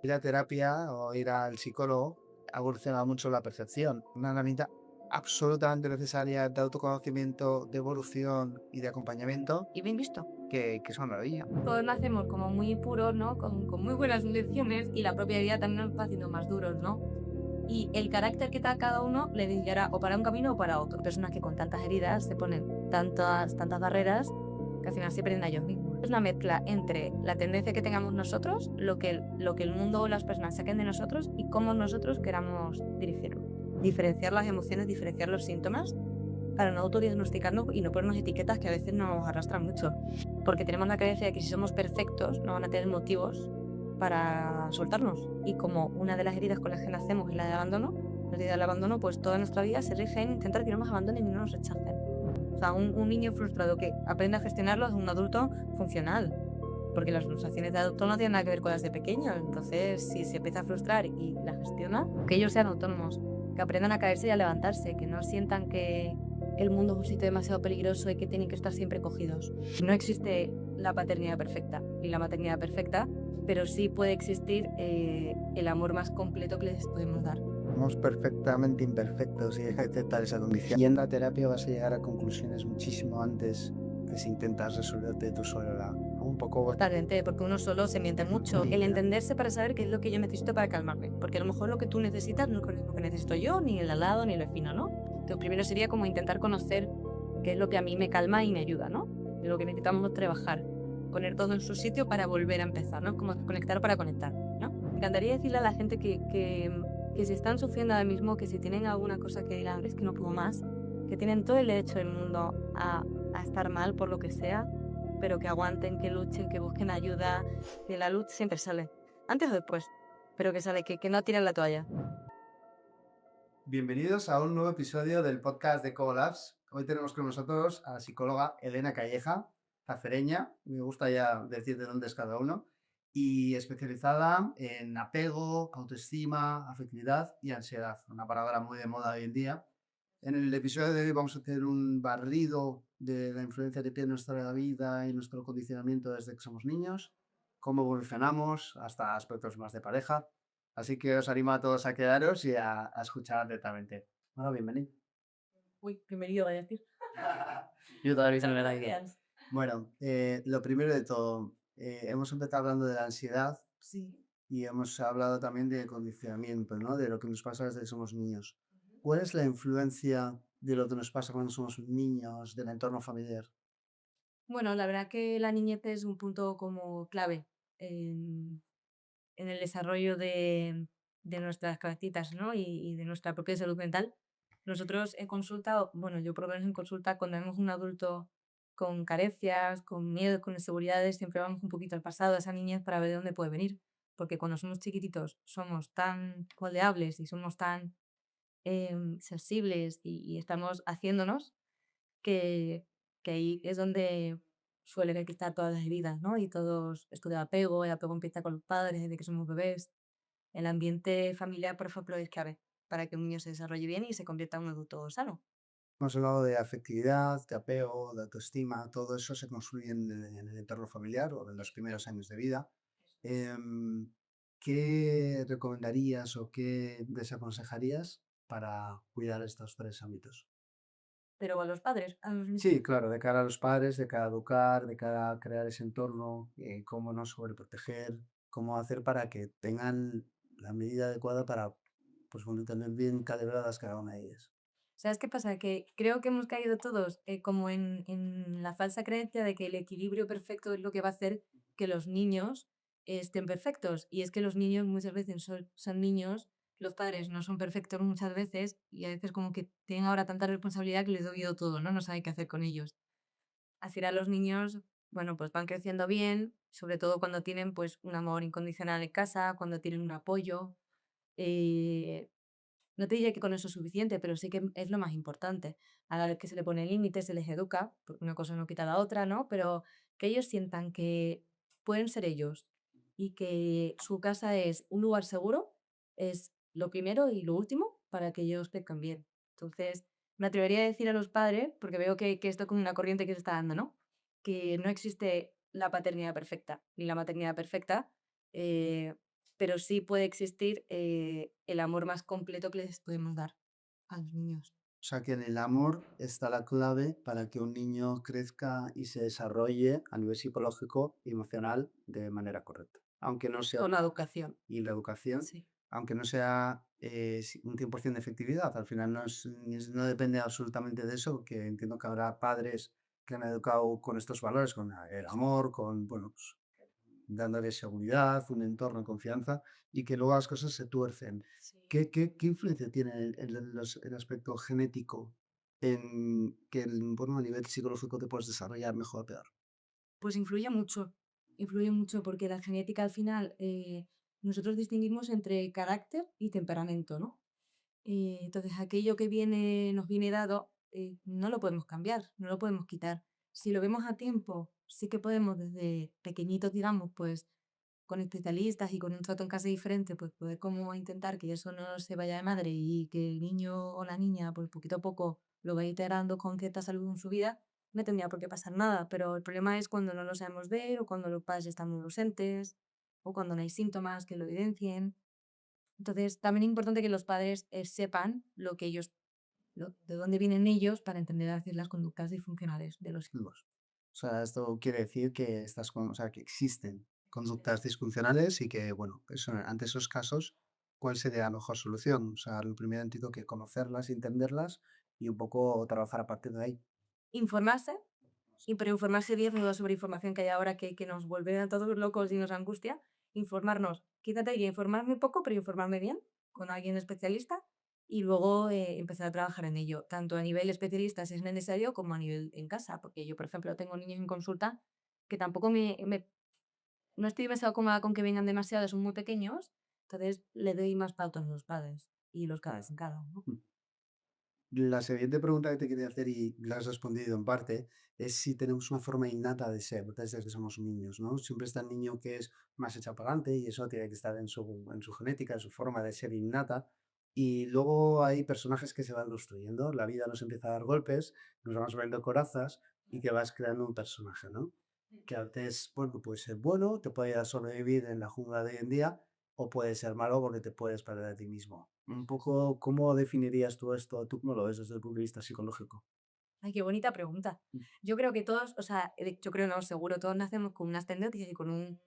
Ir a terapia o ir al psicólogo ha evolucionado mucho la percepción. Una herramienta absolutamente necesaria de autoconocimiento, de evolución y de acompañamiento Y bien visto. que es una maravilla. Todos nacemos como muy puros, ¿no? Con muy buenas intenciones y la propia vida también nos va haciendo más duros, ¿no? Y el carácter que da cada uno le guiará o para un camino o para otro. Personas que con tantas heridas se ponen tantas barreras que al final se pierden a ellos mismos. Es una mezcla entre la tendencia que tengamos nosotros, lo que el mundo o las personas saquen de nosotros y cómo nosotros queramos dirigirlo. Diferenciar las emociones, diferenciar los síntomas para no autodiagnosticarnos y no ponernos etiquetas que a veces nos arrastran mucho. Porque tenemos la creencia de que si somos perfectos no van a tener motivos para soltarnos. Y como una de las heridas con las que nacemos es la de abandono, la herida del abandono, pues toda nuestra vida se rige en intentar que no nos abandonen y no nos rechacen. O sea, un niño frustrado que aprende a gestionarlo es un adulto funcional. Porque las frustraciones de adulto no tienen nada que ver con las de pequeño. Entonces, si se empieza a frustrar y la gestiona, que ellos sean autónomos, que aprendan a caerse y a levantarse, que no sientan que el mundo es un sitio demasiado peligroso y que tienen que estar siempre cogidos. No existe la paternidad perfecta ni la maternidad perfecta, pero sí puede existir el amor más completo que les podemos dar. Somos perfectamente imperfectos y hay que aceptar esa condición. Yendo a terapia vas a llegar a conclusiones muchísimo antes que si intentas resolverte tú sola. Un poco. Totalmente, porque uno solo se miente mucho. El entenderse para saber qué es lo que yo necesito para calmarme, porque a lo mejor lo que tú necesitas no es lo mismo que necesito yo, ni el al lado, ni el vecino, ¿no? Entonces primero sería como intentar conocer qué es lo que a mí me calma y me ayuda, ¿no? De lo que necesitamos trabajar, poner todo en su sitio para volver a empezar, ¿no? Como conectar para conectar, ¿no? Me encantaría decirle a la gente que si están sufriendo ahora mismo, que si tienen alguna cosa que digan, es que no puedo más, que tienen todo el derecho del mundo a estar mal por lo que sea, pero que aguanten, que luchen, que busquen ayuda, que la luz siempre sale, antes o después, pero que sale, que no tiren la toalla. Bienvenidos a un nuevo episodio del podcast de Colabs. Hoy tenemos con nosotros a la psicóloga Elena Calleja, cacereña, me gusta ya decir de dónde es cada uno, y especializada en apego, autoestima, afectividad y ansiedad, una palabra muy de moda hoy en día. En el episodio de hoy vamos a hacer un barrido de la influencia que tiene nuestra vida y nuestro condicionamiento desde que somos niños, cómo evolucionamos hasta aspectos más de pareja. Así que os animo a todos a quedaros y a escuchar atentamente. Bueno, bienvenido. Uy, bienvenido, voy a decir. Yo todavía Muchas no me da idea. gracias. Bueno, lo primero de todo, hemos empezado hablando de la ansiedad Sí. y hemos hablado también de condicionamiento, ¿no? De lo que nos pasa desde que somos niños. ¿Cuál es la influencia de lo que nos pasa cuando somos niños, del entorno familiar? Bueno, la verdad que la niñez es un punto como clave en, en el desarrollo de nuestras cabecitas, ¿no? Y de nuestra propia salud mental. Nosotros en consulta, bueno, yo por lo menos en consulta, cuando vemos un adulto con carencias, con miedo, con inseguridades, siempre vamos un poquito al pasado, a esa niñez, para ver de dónde puede venir. Porque cuando somos chiquititos somos tan moldeables y somos tan sensibles y estamos haciéndonos que, que ahí es donde suelen estar todas las heridas, ¿no? Y todos esto de apego, el apego empieza con los padres desde que somos bebés. El ambiente familiar, por ejemplo, es clave para que un niño se desarrolle bien y se convierta en un adulto sano. Hemos hablado de afectividad, de apego, de autoestima, todo eso se construye en el entorno familiar o en los primeros años de vida. Em, ¿Qué recomendarías o qué desaconsejarías para cuidar estos tres ámbitos? Pero a los padres, a los niños. Sí, claro, de cara a los padres, de cara a educar, de cara a crear ese entorno, cómo no sobreproteger, cómo hacer para que tengan la medida adecuada para, pues bueno, tener bien calibradas cada una de ellas. ¿Sabes qué pasa? Que creo que hemos caído todos como en la falsa creencia de que el equilibrio perfecto es lo que va a hacer que los niños estén perfectos. Y es que los niños muchas veces son niños, los padres no son perfectos muchas veces y a veces como que tienen ahora tanta responsabilidad que les da miedo todo, ¿no? No saben qué hacer con ellos. Al final los niños, bueno, pues van creciendo bien, sobre todo cuando tienen pues un amor incondicional en casa, cuando tienen un apoyo. eh, no te diría que con eso es suficiente, pero sí que es lo más importante. A la vez que se le pone límites, se les educa, porque una cosa no quita la otra, ¿no? Pero que ellos sientan que pueden ser ellos y que su casa es un lugar seguro es lo primero y lo último para que ellos crezcan bien. Entonces, me atrevería a decir a los padres, porque veo que esto es como una corriente que se está dando, ¿no? Que no existe la paternidad perfecta ni la maternidad perfecta. eh, pero sí puede existir el amor más completo que les podemos dar a los niños. O sea que en el amor está la clave para que un niño crezca y se desarrolle a nivel psicológico y emocional de manera correcta. Aunque no sea, Con la educación, y la educación, sí. aunque no sea un 100% de efectividad, al final no depende absolutamente de eso, que entiendo que habrá padres que han educado con estos valores, con el amor, con, bueno, pues, dándole seguridad, un entorno de confianza y que luego las cosas se tuercen. Sí. ¿Qué influencia tiene el aspecto genético en que bueno, a nivel psicológico te puedes desarrollar mejor o peor? Pues influye mucho porque la genética al final, nosotros distinguimos entre carácter y temperamento, ¿no? Entonces aquello que nos viene dado, no lo podemos cambiar, no lo podemos quitar. Si lo vemos a tiempo, sí que podemos desde pequeñitos, digamos, pues con especialistas y con un trato en casa diferente, pues poder como intentar que eso no se vaya de madre y que el niño o la niña, pues poquito a poco lo vaya integrando con cierta salud en su vida, no tendría por qué pasar nada. Pero el problema es cuando no lo sabemos ver o cuando los padres están muy ausentes o cuando no hay síntomas que lo evidencien. Entonces, también es importante que los padres sepan lo que ellos, de dónde vienen ellos para entender a veces las conductas disfuncionales de los hijos. O sea, esto quiere decir que o sea, que existen conductas disfuncionales y que, bueno, eso, ante esos casos, ¿cuál sería la mejor solución? O sea, lo primero entiendo que conocerlas, entenderlas y un poco trabajar a partir de ahí. Informarse. Y pero informarse bien no sobre información que hay ahora que nos vuelve a todos locos y nos angustia. Informarnos. Quizá te diría informarme poco, pero informarme bien con alguien especialista y luego empezar a trabajar en ello, tanto a nivel especialista si es necesario, como a nivel en casa. Porque yo, por ejemplo, tengo niños en consulta que tampoco no estoy demasiado cómoda con que vengan demasiado, son muy pequeños, entonces le doy más pautas a los padres y los cada en cada uno. La siguiente pregunta que te quería hacer, y la has respondido en parte, es si tenemos una forma innata de ser desde que somos niños, ¿no? Siempre está el niño que es más echado para adelante y eso tiene que estar en su genética, en su forma de ser innata. Y luego hay personajes que se van construyendo, la vida nos empieza a dar golpes, nos vamos poniendo corazas y que vas creando un personaje, ¿no? Que antes, bueno, puede ser bueno, te puede ayudar a sobrevivir en la jungla de hoy en día, o puede ser malo porque te puedes perder a ti mismo. Un poco, ¿cómo definirías tú esto? ¿Tú cómo lo ves desde el punto de vista psicológico? Ay, qué bonita pregunta. Yo creo que todos, o sea, yo creo no, seguro, todos nacemos con unas tendencias y con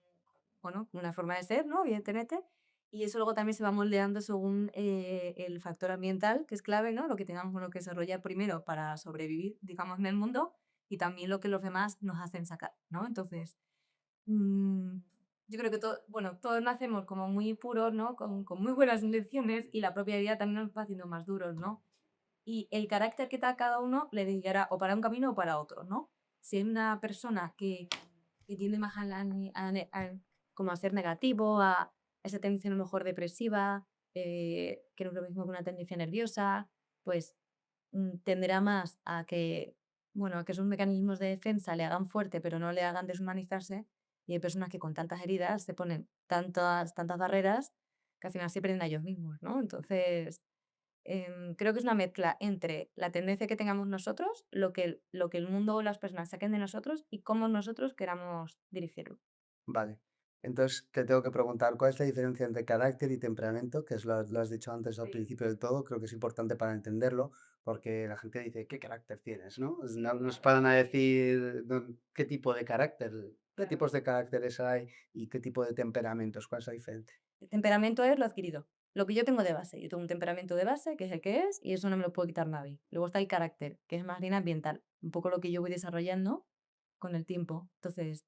bueno, una forma de ser, ¿no? Evidentemente. Y eso luego también se va moldeando según el factor ambiental, que es clave, ¿no? Lo que tengamos bueno, que desarrollar primero para sobrevivir, digamos, en el mundo y también lo que los demás nos hacen sacar, ¿no? Entonces, mm, yo creo que bueno, todos nacemos como muy puros, ¿no? Con muy buenas intenciones y la propia vida también nos va haciendo más duros, ¿no? Y el carácter que da cada uno le guiará o para un camino o para otro, ¿no? Si es una persona que tiende más como a ser negativo, a esa tendencia a lo mejor depresiva, que no es lo mismo que una tendencia nerviosa, pues tenderá más a que, bueno, a que esos mecanismos de defensa le hagan fuerte, pero no le hagan deshumanizarse. Y hay personas que con tantas heridas se ponen tantas barreras que al final se pierden a ellos mismos, ¿no? Entonces, creo que es una mezcla entre la tendencia que tengamos nosotros, lo que el mundo o las personas saquen de nosotros y cómo nosotros queramos dirigirlo. Vale. Entonces, te tengo que preguntar, ¿cuál es la diferencia entre carácter y temperamento? Que lo has dicho antes al Sí. principio del todo, creo que es importante para entenderlo, porque la gente dice, ¿qué carácter tienes? ¿No? No nos paran a decir qué tipo de carácter, qué Claro. tipos de caracteres hay y qué tipo de temperamentos, cuál es la diferencia. El temperamento es lo adquirido, lo que yo tengo de base. Yo tengo un temperamento de base, que es el que es, y eso no me lo puede quitar nadie. Luego está el carácter, que es más bien ambiental, un poco lo que yo voy desarrollando con el tiempo. Entonces,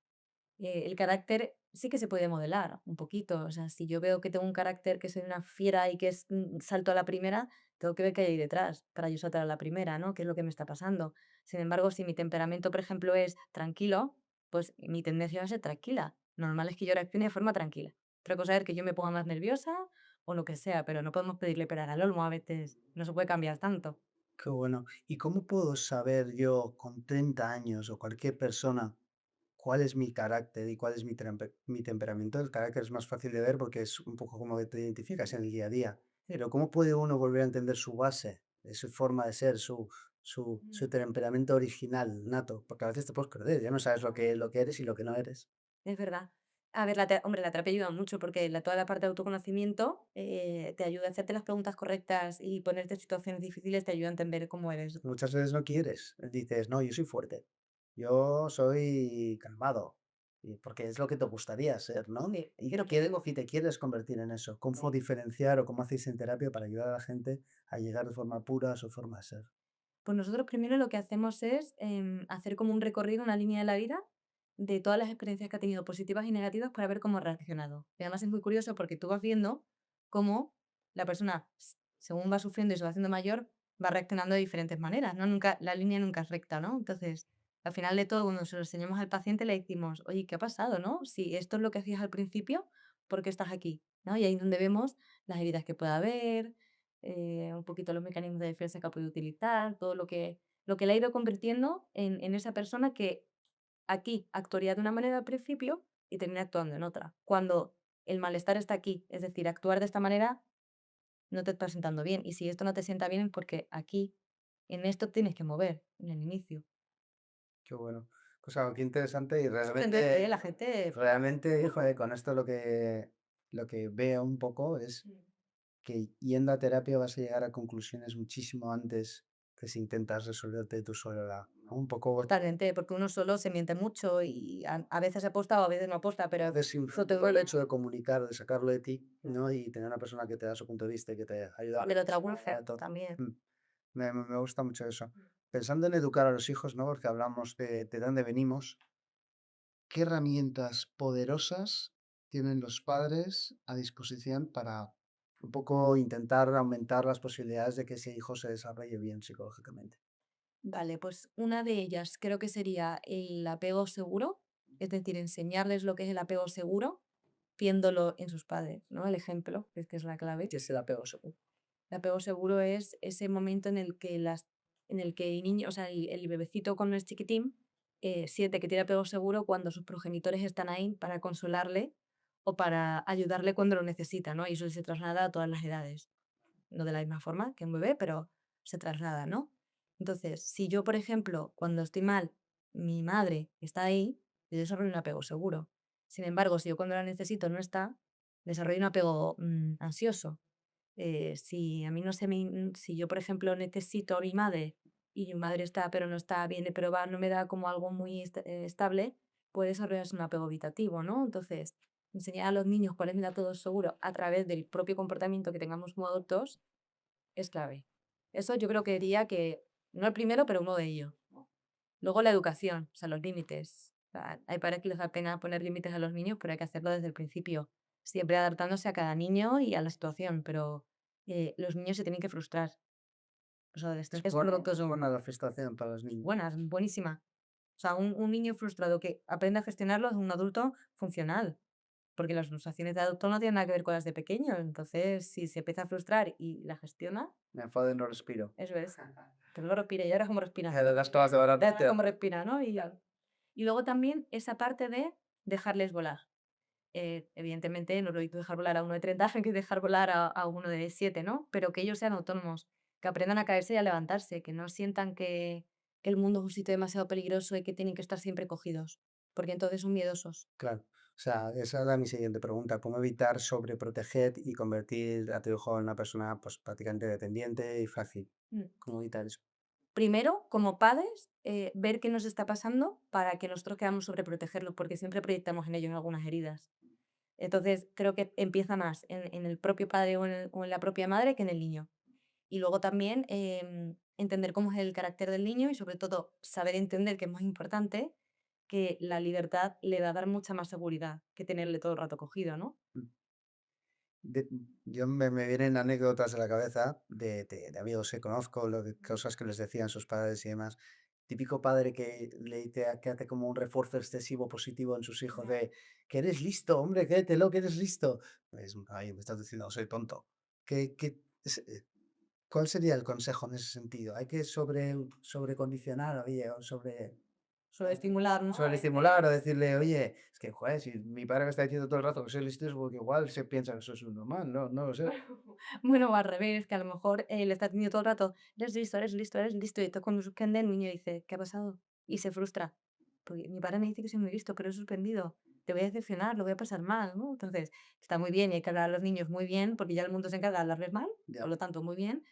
el carácter sí que se puede modelar un poquito. O sea, si yo veo que tengo un carácter que soy una fiera y que es salto a la primera, tengo que ver qué hay detrás para yo saltar a la primera, ¿no? ¿Qué es lo que me está pasando? Sin embargo, si mi temperamento, por ejemplo, es tranquilo, pues mi tendencia va a ser tranquila. Normal es que yo reaccione de forma tranquila. Otra cosa es que yo me ponga más nerviosa o lo que sea, pero no podemos pedirle peras al olmo a veces. No se puede cambiar tanto. Qué bueno. ¿Y cómo puedo saber yo con 30 años o cualquier persona cuál es mi carácter y cuál es mi temperamento? El carácter es más fácil de ver porque es un poco como que te identificas en el día a día. Pero ¿cómo puede uno volver a entender su base, su forma de ser, su temperamento original, nato? Porque a veces te puedes perder, ya no sabes lo que eres y lo que no eres. Es verdad. A ver, hombre, la terapia ayuda mucho porque toda la parte de autoconocimiento te ayuda a hacerte las preguntas correctas y ponerte en situaciones difíciles te ayuda a entender cómo eres. Muchas veces no quieres, dices: "No, yo soy fuerte, yo soy calmado", y porque es lo que te gustaría ser, ¿no? Sí, Y pero quieres y te quieres convertir en eso. ¿Cómo diferenciar o cómo hacéis en terapia para ayudar a la gente a llegar de forma pura a su forma de ser? pues nosotros primero lo que hacemos es hacer como un recorrido, una línea de la vida de todas las experiencias que ha tenido, positivas y negativas, para ver cómo ha reaccionado. Y además es muy curioso porque tú vas viendo cómo la persona, según va sufriendo y se va haciendo mayor, va reaccionando de diferentes maneras, ¿no? Nunca, la línea nunca es recta, ¿no? Entonces, al final de todo, cuando se lo enseñamos al paciente, le decimos, oye, ¿qué ha pasado, no? Si esto es lo que hacías al principio, ¿por qué estás aquí? ¿No? Y ahí es donde vemos las heridas que pueda haber, un poquito los mecanismos de defensa que ha podido utilizar, todo lo que le ha ido convirtiendo en esa persona que aquí actuaría de una manera al principio y termina actuando en otra. Cuando el malestar está aquí, es decir, actuar de esta manera no te está sentando bien. Y si esto no te sienta bien es porque aquí, en esto tienes que mover, en el inicio. Qué bueno. Pues algo qué interesante y Sorprendente, realmente, ¿eh? La gente... realmente, joder, con esto lo que veo un poco es que yendo a terapia vas a llegar a conclusiones muchísimo antes que si intentas resolverte tú sola, ¿no? Un poco Totalmente, porque uno solo se miente mucho y a veces aposta o a veces no aposta, pero eso te desinflar el hecho de comunicar, de sacarlo de ti, ¿no? Y tener una persona que te da su punto de vista y que te ayuda de lo otra a todo. también. Mm, me gusta mucho eso. Pensando en educar a los hijos, ¿no? Porque hablamos de dónde venimos. ¿Qué herramientas poderosas tienen los padres a disposición para un poco intentar aumentar las posibilidades de que ese hijo se desarrolle bien psicológicamente? Vale, pues una de ellas creo que sería el apego seguro, es decir, enseñarles lo que es el apego seguro, viéndolo en sus padres, ¿no? El ejemplo, que es la clave. Que es el apego seguro. El apego seguro es ese momento en el que el niño, o sea, el bebecito cuando es chiquitín, siente que tiene apego seguro cuando sus progenitores están ahí para consolarle o para ayudarle cuando lo necesita, ¿no? Y eso se traslada a todas las edades. No de la misma forma que un bebé, pero se traslada, ¿no? Entonces, si yo, por ejemplo, cuando estoy mal, mi madre está ahí, yo desarrollo un apego seguro. Sin embargo, si yo cuando la necesito no está, desarrollo un apego ansioso. Si a mí no se me, si yo, por ejemplo, necesito a mi madre y mi madre está, pero no está, viene, pero va, no me da como algo muy estable, puede desarrollarse un apego evitativo, ¿no? Entonces, enseñar a los niños cuál es el apego seguro a través del propio comportamiento que tengamos como adultos es clave. Eso yo creo que diría que, no el primero, pero uno de ellos. Luego la educación, o sea, los límites. O sea, hay padres que les da pena poner límites a los niños, pero hay que hacerlo desde el principio, siempre adaptándose a cada niño y a la situación, pero los niños se tienen que frustrar. Los Es adolescentes bueno, frutos es buena la frustración para los niños. buenas, buenísima. O sea, un niño frustrado que aprende a gestionarlo es un adulto funcional, porque las frustraciones de adulto no tienen nada que ver con las de pequeño. Entonces, si se empieza a frustrar y la gestiona, Me enfado y no respiro. eso es. Pero no respira. ¿Y ahora cómo respira? Las cosas de verdad. Ahora cómo respira, ¿no? Y luego también esa parte de dejarles volar. Evidentemente, no lo he dicho dejar volar a uno de 30 hay que dejar volar a uno de 7, ¿no? Pero que ellos sean autónomos, que aprendan a caerse y a levantarse, que no sientan que el mundo es un sitio demasiado peligroso y que tienen que estar siempre cogidos, porque entonces son miedosos. Claro. O sea, esa era mi siguiente pregunta. ¿Cómo evitar sobreproteger y convertir a tu hijo en una persona pues, prácticamente dependiente y fácil? Mm. ¿Cómo evitar eso? Primero, como padres, ver qué nos está pasando para que nosotros queramos sobreprotegerlos, porque siempre proyectamos en ellos algunas heridas. Entonces, creo que empieza más en el propio padre o en la propia madre que en el niño. Y luego también entender cómo es el carácter del niño y sobre todo saber entender, que es más importante, que la libertad le va a dar mucha más seguridad que tenerle todo el rato cogido, ¿no? Mm. De- yo me vienen anécdotas a la cabeza de amigos que conozco, cosas que les decían sus padres y demás. Típico padre que le dice que hace como un refuerzo excesivo positivo en sus hijos de que eres listo, hombre, créetelo, que eres listo. Pues, ay, me estás diciendo, soy tonto. ¿Cuál sería el consejo en ese sentido? ¿Hay que sobrecondicionar, oye, o Sobreestimular, ¿no? sobreestimular o decirle, oye, es que, joder, si mi padre me está diciendo todo el rato que soy listo es porque igual se piensa que soy un normal, no, no lo sé. Bueno, o al revés, que a lo mejor le está diciendo todo el rato, eres listo, eres listo, eres listo. Y entonces cuando suspende, el niño dice, ¿qué ha pasado? Y se frustra. Porque mi padre me dice que soy muy listo, pero he suspendido. te voy a decepcionar, lo voy a pasar mal, ¿no? Entonces, está muy bien y hay que hablar a los niños muy bien, porque ya el mundo se encarga de hablarles mal, por Ya, lo tanto, muy bien,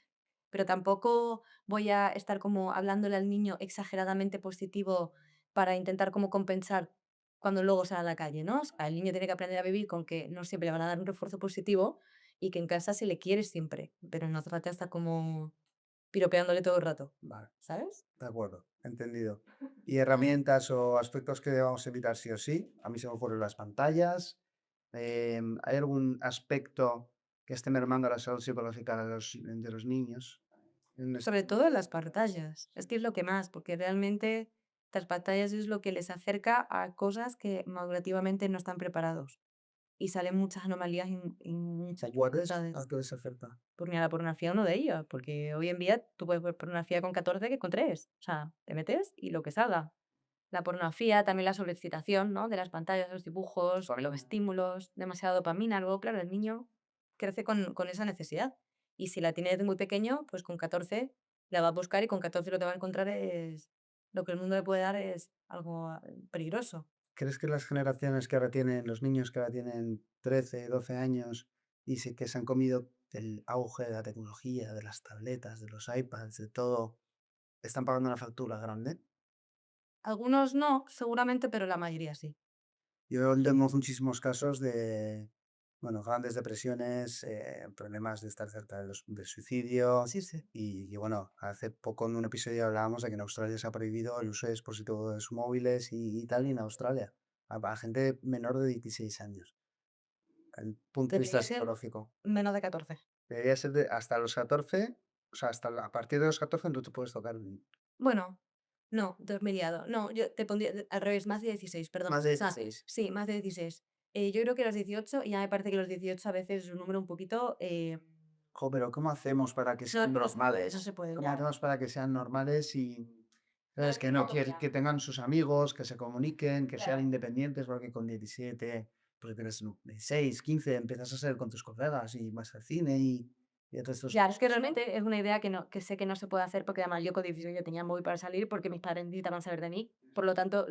pero tampoco voy a estar como hablándole al niño exageradamente positivo para intentar como compensar cuando luego sale a la calle, ¿no? O sea, el niño tiene que aprender a vivir con que no siempre le van a dar un refuerzo positivo y que en casa se le quiere siempre, pero no hace falta estar como piropeándole todo el rato, vale, ¿sabes? de acuerdo, entendido. ¿Y herramientas o aspectos que debamos evitar sí o sí? A mí se me ocurren las pantallas. ¿Hay algún aspecto que esté mermando la salud psicológica de los niños? Sobre todo en las pantallas. Es que es lo que más, porque realmente las pantallas es lo que les acerca a cosas que madurativamente no están preparados. Y salen muchas anomalías y muchas ¿Cuáles? dificultades. ¿A qué les afecta? Por mira, la pornografía es uno de ellos, porque hoy en día tú puedes ver pornografía con 14 que con 3. O sea, te metes y lo que salga. La pornografía, también la sobreexcitación, ¿no? De las pantallas, los dibujos, los estímulos, demasiada dopamina. Luego, claro, el niño crece con esa necesidad. Y si la tiene desde muy pequeño, pues con 14 la va a buscar y con 14 lo que va a encontrar es lo que el mundo le puede dar es algo peligroso. ¿Crees que las generaciones que ahora tienen, los niños que ahora tienen 13, 12 años y sí que se han comido el auge de la tecnología, de las tabletas, de los iPads, de todo, están pagando una factura grande? Algunos no, seguramente, pero la mayoría sí. Yo tengo muchísimos casos de, bueno, grandes depresiones, problemas de estar cerca del suicidio. Sí, sí. Y bueno, hace poco en un episodio hablábamos de que en Australia se ha prohibido el uso de dispositivos móviles y tal, y en Australia, a gente menor de 16 años. El punto de vista Debería ser psicológico. menos de 14. Debería ser hasta los 14, o sea, a partir de los 14 no te puedes tocar Bueno, no, dormiriado. No, yo te pondría al revés, más de 16, perdón. más de O sea, 16. sí, más de 16. Yo creo que los 18, y ya me parece que los 18 a veces es un número un poquito. Jo, pero ¿cómo hacemos para que No, sean no normales? se puede ¿Cómo ya. hacemos para que sean normales y, No sabes, es que que no, no, que ya. tengan sus amigos, que se comuniquen, que sean Claro. independientes, porque con 17, pues tienes 16, 15, empiezas a ser con tus colegas y vas al cine y otras Ya, es que cosas. realmente es una idea que, no, que sé que no se puede hacer porque además yo con 16 ya tenía móvil para salir porque mis padres necesitaban saber de mí. Por lo tanto,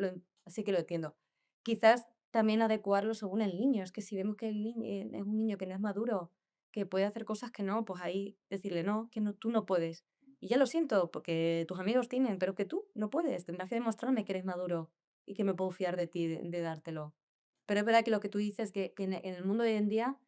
sí que lo entiendo. Quizás también adecuarlo según el niño. Es que si vemos que el niño es un niño que no es maduro, que puede hacer cosas que no, pues ahí decirle no, que no, tú no puedes. Y ya lo siento, porque tus amigos tienen, pero que tú no puedes. Tendrás que demostrarme que eres maduro y que me puedo fiar de ti, de dártelo. Pero es verdad que lo que tú dices, que en el mundo de hoy en día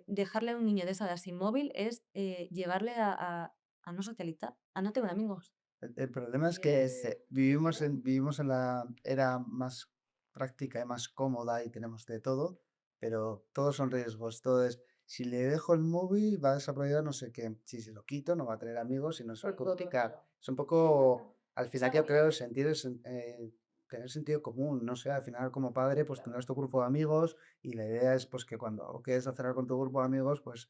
dejarle a un niño de esa edad sin móvil es llevarle a no socializar, a no tener amigos. El problema es Y que es vivimos en la era más práctica y más cómoda y tenemos de todo, pero todos son riesgos. Todo es, si le dejo el móvil, va a desarrollar no sé qué. Si se lo quito, no va a tener amigos y no se va a comunicar. Es un poco, al final yo creo, el sentido es tener sentido común. No sé, al final como padre, pues tendrás tu grupo de amigos y la idea es pues que cuando quieres hacer algo con tu grupo de amigos, pues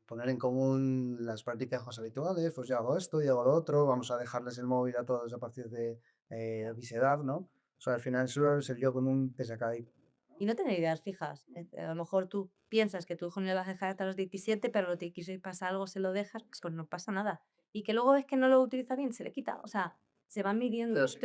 poner en común las prácticas más habituales, pues yo hago esto, yo hago lo otro, vamos a dejarles el móvil a todos a partir de X edad, ¿no? O sea, al final eso es el yo con un que se cae. y no tener ideas fijas. A lo mejor tú piensas que tu hijo no le vas a dejar hasta los 17, pero a los 16 pasa algo, se lo dejas, pues no pasa nada. Y que luego es que no lo utiliza bien, se le quita. O sea, se van midiendo. Sí,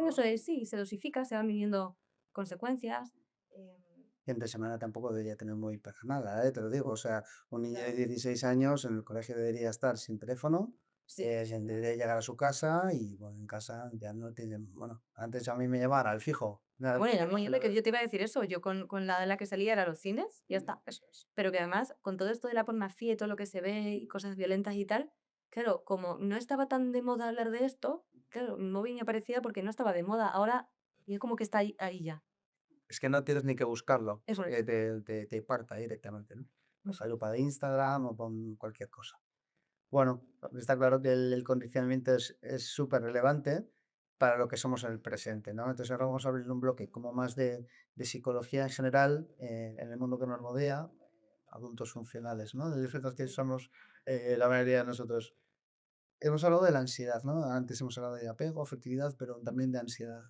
eso es, sí, se dosifica, se van midiendo consecuencias. em, Y entre semana tampoco debería tener móvil para nada, ¿eh? Te lo digo. O sea, un niño de 16 años en el colegio debería estar sin teléfono, sí. debería llegar a su casa y bueno, en casa ya no tiene, bueno, antes a mí me llevara al fijo. Nada, Bueno, y era muy que yo te iba a decir eso, yo con la edad en la que salía era a los cines, y ya está, eso es. Pero que además, con todo esto de la pornografía y todo lo que se ve y cosas violentas y tal, claro, como no estaba tan de moda hablar de esto, claro, mi móvil me aparecía porque no estaba de moda. Ahora, y es como que está ahí ya. es que no tienes ni que buscarlo, Eso es. te parta directamente, ¿no? Pues Eso la es. lupa de Instagram o pon cualquier cosa. Bueno, está claro que el condicionamiento es súper relevante para lo que somos en el presente, ¿no? Entonces ahora vamos a abrir un bloque como más de psicología en general en el mundo que nos rodea, adultos funcionales, ¿no? De efectos que somos la mayoría de nosotros. Hemos hablado de la ansiedad, ¿no? Antes hemos hablado de apego, afectividad, pero también de ansiedad.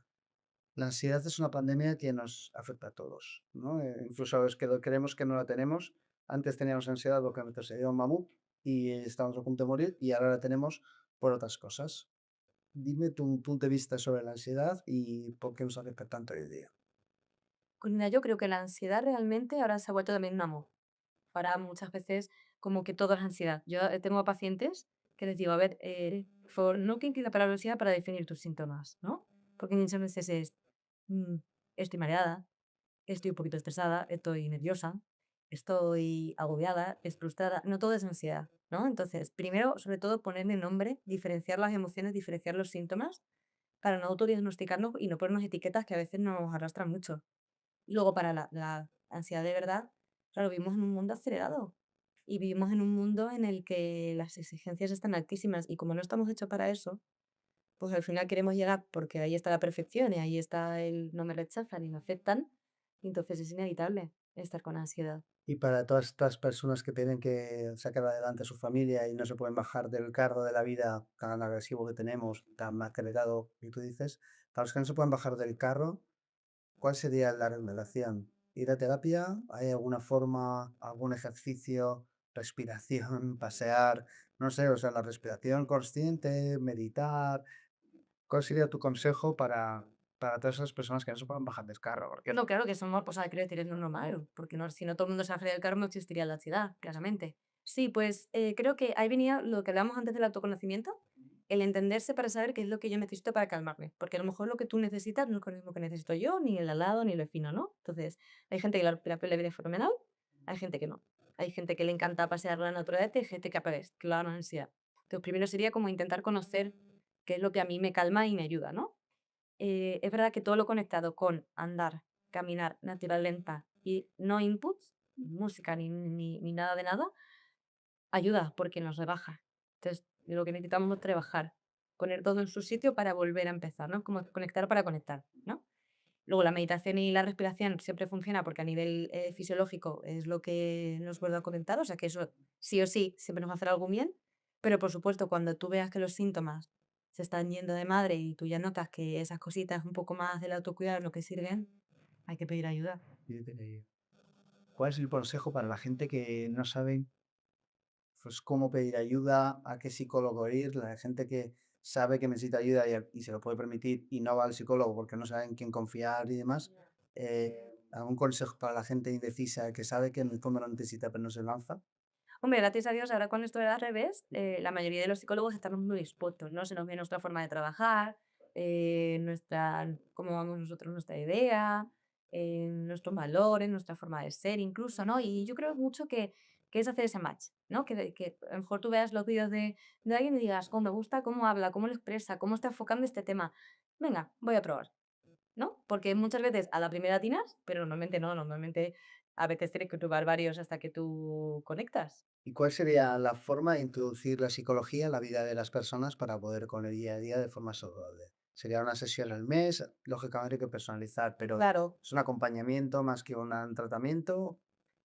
La ansiedad es una pandemia que nos afecta a todos, ¿no? Incluso a los que creemos que no la tenemos. Antes teníamos ansiedad porque antes se dio un mamut y estábamos a punto de morir y ahora la tenemos por otras cosas. Dime tu punto de vista sobre la ansiedad y por qué nos afecta tanto hoy en día. Pues mira, yo creo que la ansiedad realmente ahora se ha vuelto también un amor. Ahora muchas veces como que todo es ansiedad. Yo tengo pacientes que les digo, a ver, por favor, no que la palabra ansiedad para definir tus síntomas, ¿no? Porque muchas veces es, mm, estoy mareada, estoy un poquito estresada, estoy nerviosa, estoy agobiada, es frustrada. No todo es ansiedad, ¿no? Entonces, primero, sobre todo, ponerle nombre, diferenciar las emociones, diferenciar los síntomas para no autodiagnosticarnos y no ponernos etiquetas que a veces nos arrastran mucho. Y luego para la ansiedad de verdad, claro, vivimos en un mundo acelerado y vivimos en un mundo en el que las exigencias están altísimas y como no estamos hechos para eso, pues al final queremos llegar porque ahí está la perfección y ahí está el no me rechazan y me aceptan, y entonces es inevitable estar con ansiedad. Y para todas estas personas que tienen que sacar adelante a su familia y no se pueden bajar del carro de la vida tan agresivo que tenemos, tan acelerado que tú dices, para los que no se pueden bajar del carro, ¿cuál sería la recomendación? ¿Ir a terapia? ¿Hay alguna forma, algún ejercicio, respiración, pasear? No sé, o sea, la respiración consciente, meditar. ¿Cuál sería tu consejo para todas esas personas que no se pueden bajar del carro? Porque No, claro que somos, pues, quiero decir, es lo normal, porque no, si no todo el mundo se bajaría del carro no existiría la ansiedad, claramente. Sí, pues creo que ahí venía lo que hablábamos antes del autoconocimiento, el entenderse para saber qué es lo que yo necesito para calmarme, porque a lo mejor lo que tú necesitas no es lo mismo que necesito yo, ni el al lado, ni el vecino, ¿no? Entonces, hay gente que la terapia le viene fenomenal, hay gente que no. Hay gente que le encanta pasear la naturaleza y hay gente que la ansiedad. Entonces, primero sería como intentar conocer qué es lo que a mí me calma y me ayuda, ¿no? Es verdad que todo lo conectado con andar, caminar, natural lenta y no inputs, música ni nada de nada, ayuda porque nos rebaja. Entonces, lo que necesitamos es trabajar, poner todo en su sitio para volver a empezar, ¿no? Como conectar para conectar, ¿no? Luego la meditación y la respiración siempre funciona porque a nivel fisiológico es lo que nos vuelve a conectar, o sea que eso sí o sí siempre nos va a hacer algún bien, pero por supuesto cuando tú veas que los síntomas se están yendo de madre y tú ya notas que esas cositas un poco más del autocuidado no que sirven, hay que pedir ayuda. ¿cuál es el consejo para la gente que no sabe, pues, cómo pedir ayuda, a qué psicólogo ir? La gente que sabe que necesita ayuda y se lo puede permitir y no va al psicólogo porque no sabe en quién confiar y demás. ¿Algún consejo para la gente indecisa que sabe que en el fondo lo necesita pero no se lanza? Hombre, gracias a Dios, ahora con esto era al revés, la mayoría de los psicólogos estamos muy dispuestos, ¿no? Se nos ve nuestra forma de trabajar, cómo vamos nosotros, nuestra idea, nuestros valores, nuestra forma de ser incluso, ¿no? Y yo creo mucho que es hacer ese match, ¿no? Que a lo mejor tú veas los vídeos de alguien y digas, oh, me gusta cómo habla, cómo lo expresa, cómo está enfocando este tema. Venga, voy a probar, ¿no? Porque muchas veces a la primera atinas, pero normalmente no, normalmente a veces tienes que probar varios hasta que tú conectas. ¿Y cuál sería la forma de introducir la psicología en la vida de las personas para poder con el día a día de forma saludable? Sería una sesión al mes, lógicamente hay que personalizar, pero Claro, es un acompañamiento más que un tratamiento.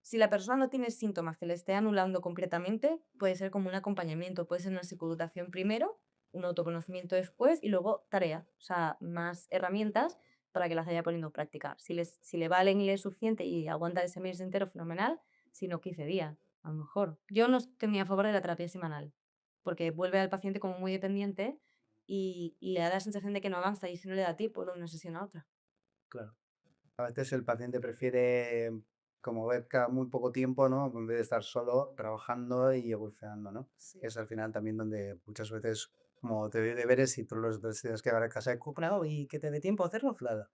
si la persona no tiene síntomas que le esté anulando completamente, puede ser como un acompañamiento, puede ser una psicoeducación primero, un autoconocimiento después y luego tarea, o sea, más herramientas para que las vaya poniendo en práctica. Si le valen y le es suficiente y aguanta ese mes entero, fenomenal, si no 15 días, a lo mejor. Yo no estoy muy a favor de la terapia semanal, porque vuelve al paciente como muy dependiente y le da la sensación de que no avanza y si no le da tiempo de una sesión a otra. Claro. A veces el paciente prefiere como ver cada muy poco tiempo, ¿no? En vez de estar solo trabajando y evolucionando, ¿no? Sí. Es al final también donde muchas veces, como te doy deberes y tú los tienes que llevar a casa de cumplado y que te dé tiempo a hacerlo, claro.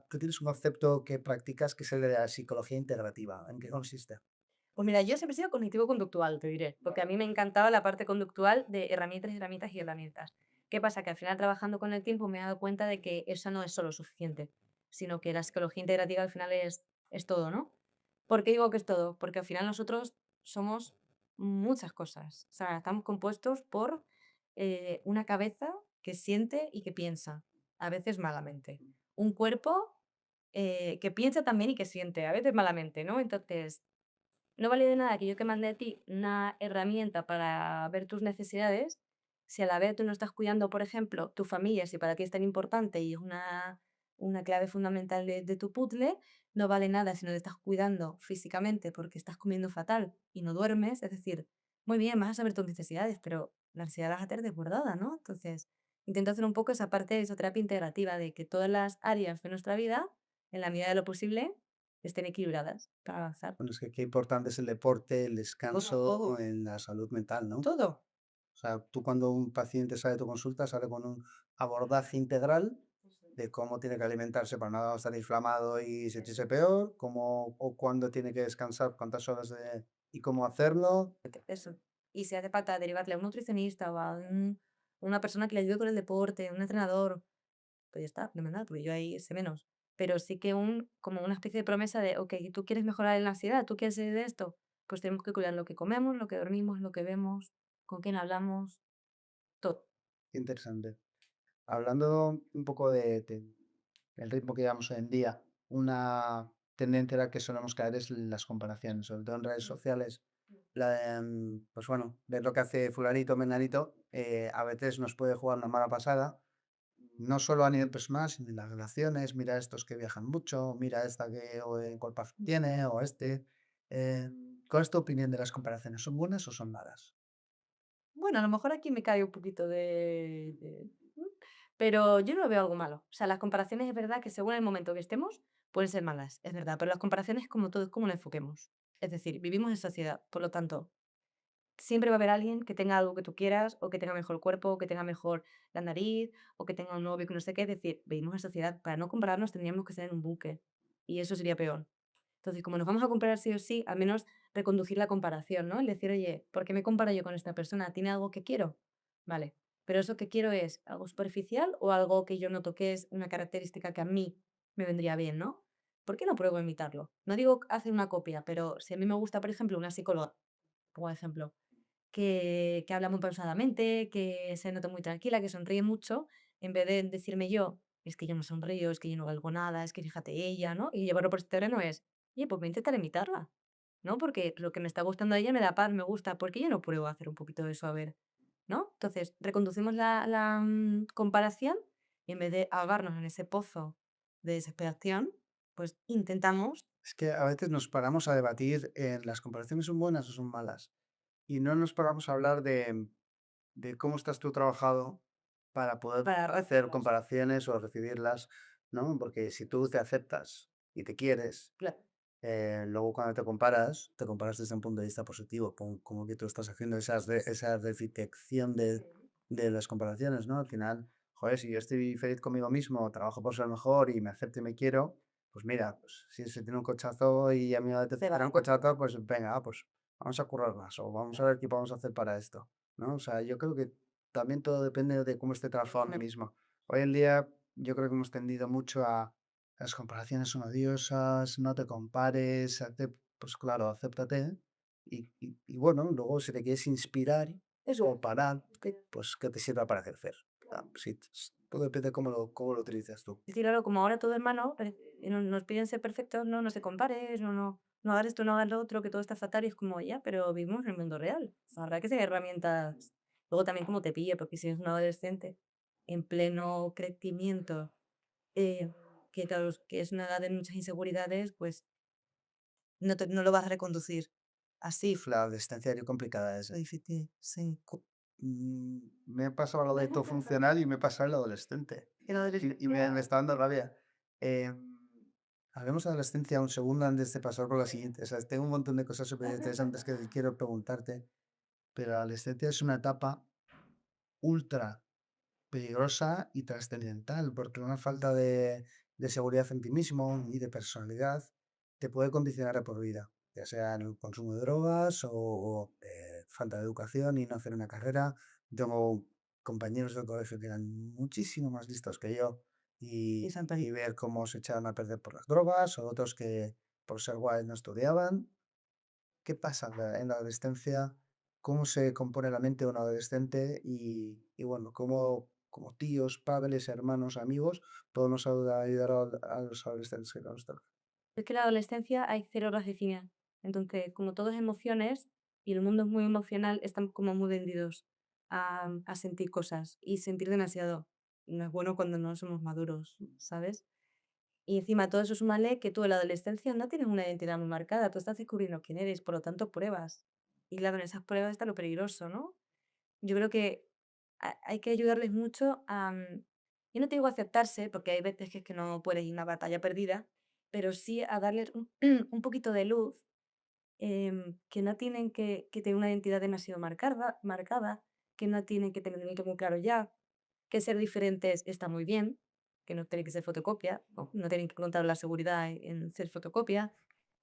Tú tienes un concepto que practicas que es el de la psicología integrativa. ¿En qué consiste? Pues mira, yo siempre he sido cognitivo-conductual, te diré, porque a mí me encantaba la parte conductual de herramientas y herramientas y herramientas. ¿Qué pasa? Que al final trabajando con el tiempo me he dado cuenta de que eso no es solo suficiente, sino que la psicología integrativa al final es todo, ¿no? ¿Por qué digo que es todo? Porque al final nosotros somos muchas cosas. O sea, estamos compuestos por una cabeza que siente y que piensa, a veces malamente. Un cuerpo que piensa también y que siente, a veces malamente, ¿no? Entonces, no vale de nada que yo te mande a ti una herramienta para ver tus necesidades, si a la vez tú no estás cuidando, por ejemplo, tu familia, si para ti es tan importante y es una clave fundamental de tu puzzle, no vale nada si no te estás cuidando físicamente porque estás comiendo fatal y no duermes. Es decir, muy bien, vas a saber tus necesidades, pero la ansiedad la vas a tener desbordada, ¿no? Entonces, intento hacer un poco esa parte de esa terapia integrativa de que todas las áreas de nuestra vida en la medida de lo posible, estén equilibradas para avanzar. Bueno, es que qué importante es el deporte, el Todo, descanso todo, en la salud mental, ¿no? todo. O sea, tú cuando un paciente sale de tu consulta, sale con un abordaje integral de cómo tiene que alimentarse para no estar inflamado y sentirse peor, cómo o cuándo tiene que descansar, cuántas horas y cómo hacerlo. Eso. Y si hace falta derivarle a un nutricionista o a una persona que le ayude con el deporte, un entrenador, pues ya está, fenomenal, porque yo ahí sé menos. Pero sí que como una especie de promesa de, ok, tú quieres mejorar la ansiedad, tú quieres salir de esto, pues tenemos que cuidar lo que comemos, lo que dormimos, lo que vemos, con quién hablamos, todo. Qué interesante. Hablando un poco del ritmo que llevamos hoy en día, una tendencia a la que solemos caer es las comparaciones, sobre todo en redes sociales. Pues bueno, ver lo que hace fulanito, menganito, a veces nos puede jugar una mala pasada, no solo a nivel personal, sino en las relaciones. Mira estos que viajan mucho, mira esta que o, cuerpo tiene, o este. Eh, ¿Cuál es tu opinión de las comparaciones? ¿Son buenas o son malas? Bueno, a lo mejor aquí me cae un poquito pero yo no veo algo malo. O sea, las comparaciones es verdad que según el momento que estemos, pueden ser malas, es verdad, pero las comparaciones como todo, es como lo enfoquemos. Es decir, vivimos en sociedad, por lo tanto, siempre va a haber alguien que tenga algo que tú quieras, o que tenga mejor cuerpo, o que tenga mejor la nariz, o que tenga un novio que no sé qué. Es decir, vivimos en sociedad. Para no compararnos tendríamos que ser en un búnker. Y eso sería peor. Entonces, como nos vamos a comparar sí o sí, al menos reconducir la comparación, ¿no? El decir, oye, ¿por qué me comparo yo con esta persona? ¿Tiene algo que quiero? Vale. Pero eso que quiero es algo superficial o algo que yo noto que es una característica que a mí me vendría bien, ¿no? ¿Por qué no pruebo a imitarlo? No digo hacer una copia, pero si a mí me gusta, por ejemplo, una psicóloga, como ejemplo, que habla muy pausadamente, que se nota muy tranquila, que sonríe mucho, en vez de decirme yo, es que yo no sonrío, es que yo no valgo nada, es que fíjate ella, ¿no? Y llevarlo por este terreno es, oye, pues voy a intentar imitarla, ¿no? Porque lo que me está gustando a ella me da paz, me gusta, porque yo no pruebo a hacer un poquito de eso, a ver, ¿no? Entonces, reconducimos la comparación y en vez de ahogarnos en ese pozo de desesperación, pues intentamos Es que a veces nos paramos a debatir en las comparaciones son buenas o son malas. Y no nos paramos a hablar de cómo estás tú trabajado para poder para hacer recibirlas. comparaciones o recibirlas, ¿no? Porque si tú te aceptas y te quieres, Claro. luego cuando te comparas desde un punto de vista positivo, como que tú estás haciendo esa detección de las comparaciones, ¿no? Al final, joder, si yo estoy feliz conmigo mismo, trabajo por ser mejor y me acepto y me quiero, pues mira, pues si se tiene un cochazo y a mí me apetece Se va. tener un cochazo, pues venga, pues vamos a currar más o vamos a ver qué podemos hacer para esto, ¿no? O sea, yo creo que también todo depende de cómo esté trabajado en mí mismo. Hoy en día yo creo que hemos tendido mucho a las comparaciones son odiosas, no te compares, pues claro, acéptate y bueno, luego si te quieres inspirar o parar, pues que te sirva para crecer. Ah, sí, todo depende de cómo lo utilizas tú. Sí, claro, como ahora todo hermano, nos piden ser perfectos, no, no te compares, no, no, no hagas esto, no hagas lo otro, que todo está fatal y es como ya, pero vivimos en el mundo real. Habrá que ser herramientas. Luego también como te pille, porque si eres un adolescente en pleno crecimiento, eh, que claro, que es una edad de muchas inseguridades, pues no lo vas a reconducir así. La adolescencia es complicada, es difícil, sí. Me he pasado lo de todo funcional y me he pasado el adolescente. En la Y me adolescencia, está dando rabia. Hablemos de adolescencia un segundo antes de pasar por la siguiente. O sea, tengo un montón de cosas súper interesantes que quiero preguntarte, pero la adolescencia es una etapa ultra peligrosa y trascendental, porque una falta de seguridad en ti mismo y de personalidad te puede condicionar de por vida, ya sea en el consumo de drogas o falta de educación y no hacer una carrera. Tengo compañeros del colegio que eran muchísimo más listos que yo y y ver cómo se echaban a perder por las drogas, o otros que por ser guays no estudiaban. ¿Qué pasa en la adolescencia? ¿Cómo se compone la mente de un adolescente? Y bueno, cómo como tíos, padres, hermanos, amigos, podemos ayudar a los adolescentes que nos están. es que en la adolescencia hay cero raciocinio. Entonces, como todo es emociones y el mundo es muy emocional, están como muy vendidos a sentir cosas y sentir demasiado. No es bueno cuando no somos maduros, ¿sabes? Y encima todo eso súmale que tú en la adolescencia no tienes una identidad muy marcada, tú estás descubriendo quién eres, por lo tanto pruebas. Y claro, en esas pruebas está lo peligroso, ¿no? Yo creo que hay que ayudarles mucho yo no te digo aceptarse, porque hay veces que es que no puedes ir a una batalla perdida, pero sí a darles un poquito de luz, que no tienen que tener una identidad demasiado marcada, que no tienen que tener el muy claro ya, que ser diferentes está muy bien, que no tienen que ser fotocopia, no tienen que contar la seguridad en ser fotocopia.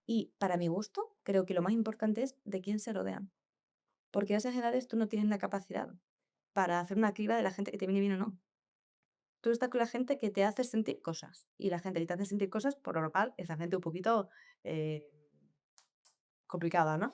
Y para mi gusto, creo que lo más importante es de quién se rodean, porque a esas edades tú no tienes la capacidad para hacer una criba de la gente que te viene bien o no. Tú estás con la gente que te hace sentir cosas, y la gente que te hace sentir cosas, por lo normal, es la gente un poquito eh, complicada, ¿no?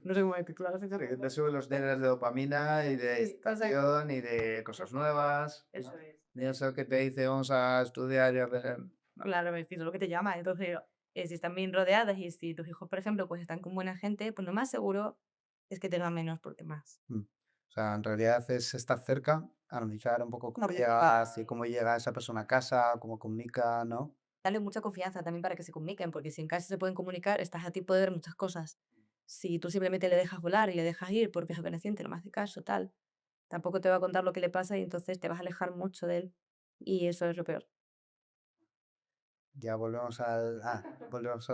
No sé cómo titular Sí, que te suben los niveles de dopamina y de Sí, exacto. excitación y de cosas nuevas. Eso es. Y eso que te dice, vamos a estudiar y a ver. No. Claro, es decir, lo que te llama. Entonces, si están bien rodeadas y si tus hijos, por ejemplo, pues están con buena gente, pues lo más seguro es que tengan menos problemas. O sea, en realidad es estar cerca, analizar un poco cómo No, llega, así cómo llega esa persona a casa, cómo comunica, ¿no? darle mucha confianza también para que se comuniquen, porque si en casa se pueden comunicar, estás a ti poder muchas cosas. Si tú simplemente le dejas volar y le dejas ir porque es adolescente, no me hace caso, tal, tampoco te va a contar lo que le pasa y entonces te vas a alejar mucho de él. Y eso es lo peor. Ya volvemos al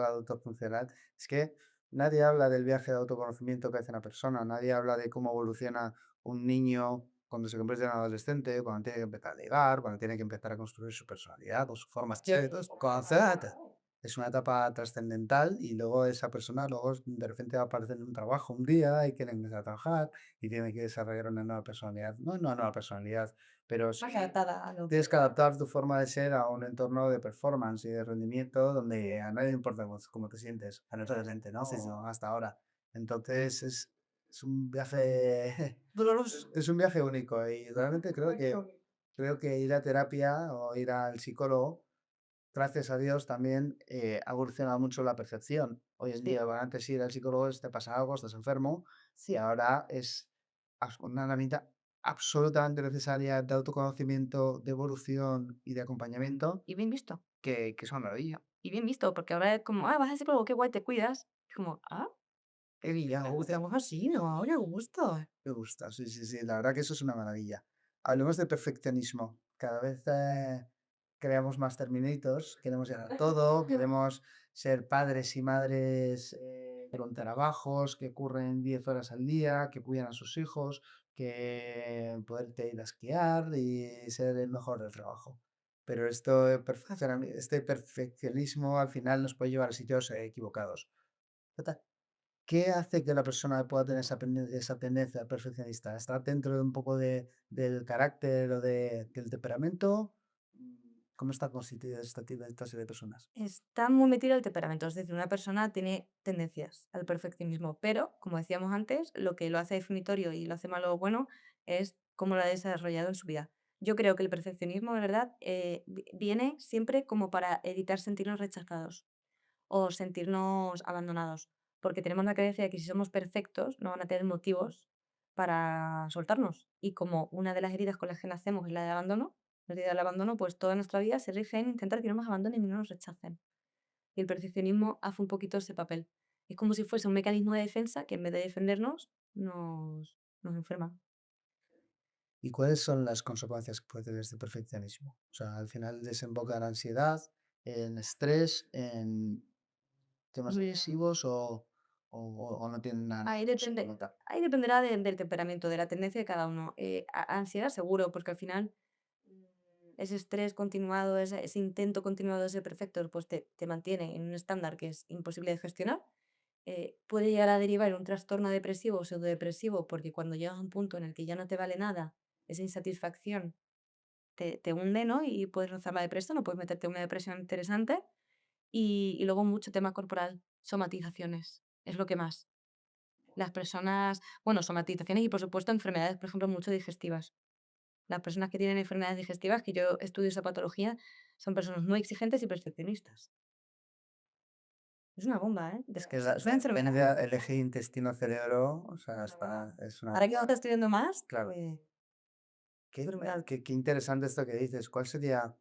adulto funcional. Es que nadie habla del viaje de autoconocimiento que hace una persona, nadie habla de cómo evoluciona un niño cuando se convierte en adolescente, cuando tiene que empezar a ligar, cuando tiene que empezar a construir su personalidad o su forma de ser. Entonces, es una etapa trascendental y luego esa persona luego de repente va a aparecer en un trabajo un día y quiere empezar a trabajar y tiene que desarrollar una nueva personalidad. No una nueva personalidad, pero Más sí adaptada a lo tienes que adaptar tu forma de ser a un entorno de performance y de rendimiento donde a nadie le importa cómo te sientes, a no gente, ¿no? Sino hasta ahora. Entonces es un viaje, doloroso. es un viaje único y realmente creo que ir a terapia o ir al psicólogo, gracias a Dios, también ha evolucionado mucho la percepción. Hoy en Sí. día, bueno, antes ir al psicólogo es te pasa algo, estás enfermo, y ahora es una herramienta absolutamente necesaria de autoconocimiento, de evolución y de acompañamiento, Y bien visto. que es una maravilla. Y bien visto, porque ahora es como, vas al psicólogo, qué guay, te cuidas. Es como, Y ya, hacemos así, ¿no? Ahora gusta. me gusta, sí, sí, sí, la verdad que eso es una maravilla. Hablemos de perfeccionismo. Cada vez creamos más Terminators, queremos llegar a todo, queremos ser padres y madres con trabajos que ocurren 10 horas al día, que cuidan a sus hijos, que poderte ir a esquiar y ser el mejor del trabajo. Pero este perfeccionismo al final nos puede llevar a sitios equivocados. Total. ¿Qué hace que la persona pueda tener esa tendencia perfeccionista? ¿Está dentro de un poco del carácter o del temperamento? ¿Cómo está constituida esta serie de personas? Está muy metido el temperamento, es decir, una persona tiene tendencias al perfeccionismo, pero, como decíamos antes, lo que lo hace definitorio y lo hace malo o bueno es cómo lo ha desarrollado en su vida. Yo creo que el perfeccionismo, de verdad, viene siempre como para evitar sentirnos rechazados o sentirnos abandonados, porque tenemos la creencia de que si somos perfectos no van a tener motivos para soltarnos. Y como una de las heridas con las que nacemos es la de abandono, la herida del abandono, pues toda nuestra vida se rige en intentar que no nos abandonen y no nos rechacen. Y el perfeccionismo hace un poquito ese papel. Es como si fuese un mecanismo de defensa que en vez de defendernos nos enferma. ¿Y cuáles son las consecuencias que puede tener este perfeccionismo? O sea, al final desemboca en ansiedad, en estrés, en temas depresivos o no tienen nada. Ahí dependerá del temperamento, de la tendencia de cada uno. Ansiedad seguro, porque al final ese estrés continuado, ese intento continuado de ser perfecto, pues te mantiene en un estándar que es imposible de gestionar. Puede llegar a derivar en un trastorno depresivo o pseudodepresivo, porque cuando llegas a un punto en el que ya no te vale nada, esa insatisfacción te hunde, ¿no? Y puedes rozar la depresión o puedes meterte en una depresión interesante. Y luego mucho tema corporal, somatizaciones, es lo que más. Las personas, bueno, somatizaciones y por supuesto enfermedades, por ejemplo, mucho digestivas. Las personas que tienen enfermedades digestivas, que yo estudio esa patología, son personas muy exigentes y perfeccionistas. Es una bomba, ¿eh? Es que Es una enfermedad. el eje intestino-cerebro, o sea, es una... Ahora que no está estudiando más, Claro. pues, Qué, enfermedad. qué interesante esto que dices. ¿Cuál sería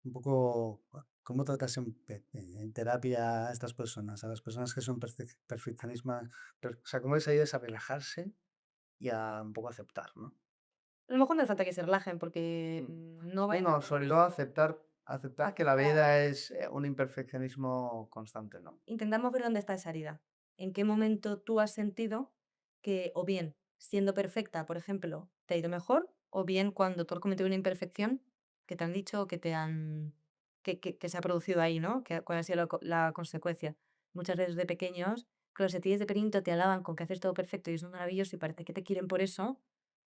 un poco, cómo tratas en terapia a estas personas, a las personas que son perfeccionistas? O sea, ¿cómo les ayudas a relajarse y a un poco aceptar, ¿no? A lo mejor no hace falta que se relajen porque Mm. no vayan Bueno, sobre todo aceptar Aceptar que la vida es un imperfeccionismo constante, ¿no? Intentamos ver dónde está esa herida. ¿En qué momento tú has sentido que, o bien, siendo perfecta, por ejemplo, te ha ido mejor, o bien cuando tú has cometido una imperfección que te han dicho o que te han que se ha producido ahí, ¿no? ¿Cuál ha sido la consecuencia? Muchas veces de pequeños, claro, si a ti desde pequeñito te alaban con que haces todo perfecto y es maravilloso y parece que te quieren por eso,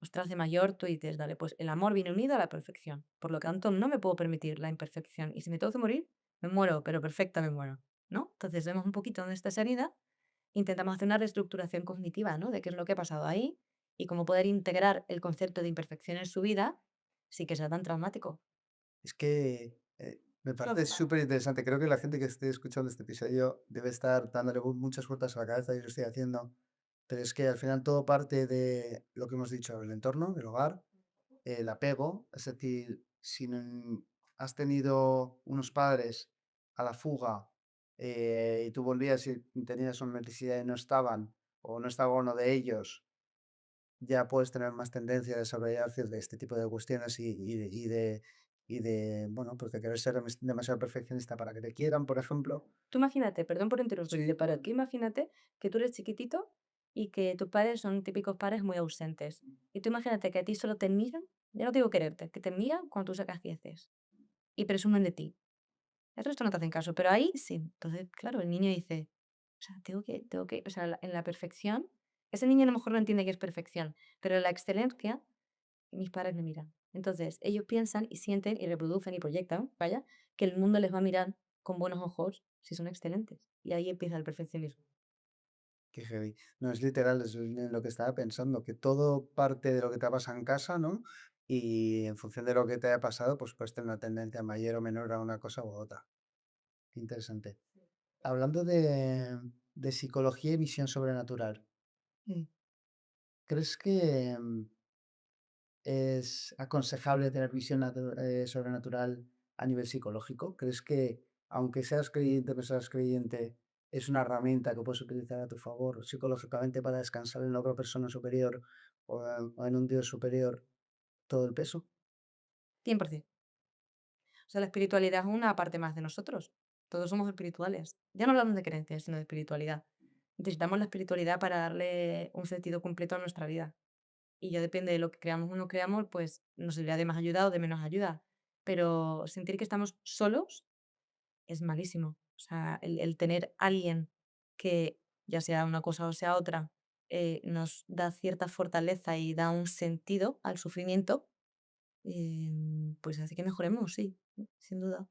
ostras, de mayor tú dices, dale, pues el amor viene unido a la perfección. Por lo tanto, no me puedo permitir la imperfección. Y si me tengo que morir, me muero, pero perfecta me muero. ¿No? Entonces vemos un poquito dónde está esa herida, intentamos hacer una reestructuración cognitiva, ¿no? De qué es lo que ha pasado ahí y cómo poder integrar el concepto de imperfección en su vida sin que sea tan traumático. Es que me Lo parece normal. súper interesante. Creo que la gente que esté escuchando este episodio debe estar dándole muchas vueltas a la cabeza y lo estoy haciendo. Pero es que al final todo parte de lo que hemos dicho, el entorno, el hogar, el apego. Es decir, si has tenido unos padres a la fuga y tú volvías y tenías una necesidad y no estaban, o no estaba uno de ellos, ya puedes tener más tendencia a desarrollar de este tipo de cuestiones bueno, pues de querer ser demasiado perfeccionista para que te quieran, por ejemplo. Tú imagínate, perdón por interrumpirte, Sí. pero aquí imagínate que tú eres chiquitito y que tus padres son típicos padres muy ausentes. Y tú imagínate que a ti solo te miran, ya no digo quererte, que te miran cuando tú sacas dieces y presumen de ti. El resto no te hacen caso, pero ahí sí. Entonces, claro, el niño dice, o sea, o sea, en la perfección, ese niño a lo mejor no entiende qué es perfección, pero en la excelencia, mis padres me miran. Entonces, ellos piensan y sienten y reproducen y proyectan, vaya, que el mundo les va a mirar con buenos ojos si son excelentes. Y ahí empieza el perfeccionismo. Qué heavy. No, es literal, es en lo que estaba pensando, que todo parte de lo que te pasa en casa, ¿no? Y en función de lo que te haya pasado, pues puedes tener una tendencia mayor o menor a una cosa u otra. Qué interesante. Hablando de psicología y visión sobrenatural, Mm. ¿crees que es aconsejable tener visión sobrenatural a nivel psicológico? ¿Crees que, aunque seas creyente o no seas creyente, es una herramienta que puedes utilizar a tu favor psicológicamente para descansar en otra persona superior o en un Dios superior todo el peso? 100%. O sea, la espiritualidad es una parte más de nosotros. Todos somos espirituales. Ya no hablamos de creencias, sino de espiritualidad. Necesitamos la espiritualidad para darle un sentido completo a nuestra vida. Y ya depende de lo que creamos o no creamos, pues nos servirá de más ayuda o de menos ayuda. Pero sentir que estamos solos es malísimo. O sea, el tener alguien que, ya sea una cosa o sea otra, nos da cierta fortaleza y da un sentido al sufrimiento, pues hace que mejoremos, sí, sin duda.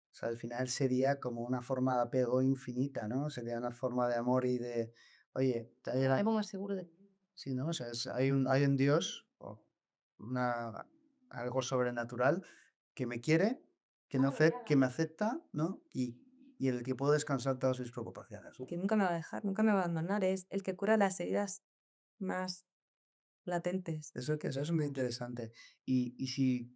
O sea, al final sería como una forma de apego infinita, ¿no? Sería una forma de amor y de, oye, Me pongo más seguro de... sí, ¿no? O sea, hay un Dios o algo sobrenatural que me quiere, que me acepta, ¿no? Y en el que puedo descansar todas mis preocupaciones. Que nunca me va a dejar, nunca me va a abandonar. Es el que cura las heridas más latentes. Eso es muy interesante. Y si,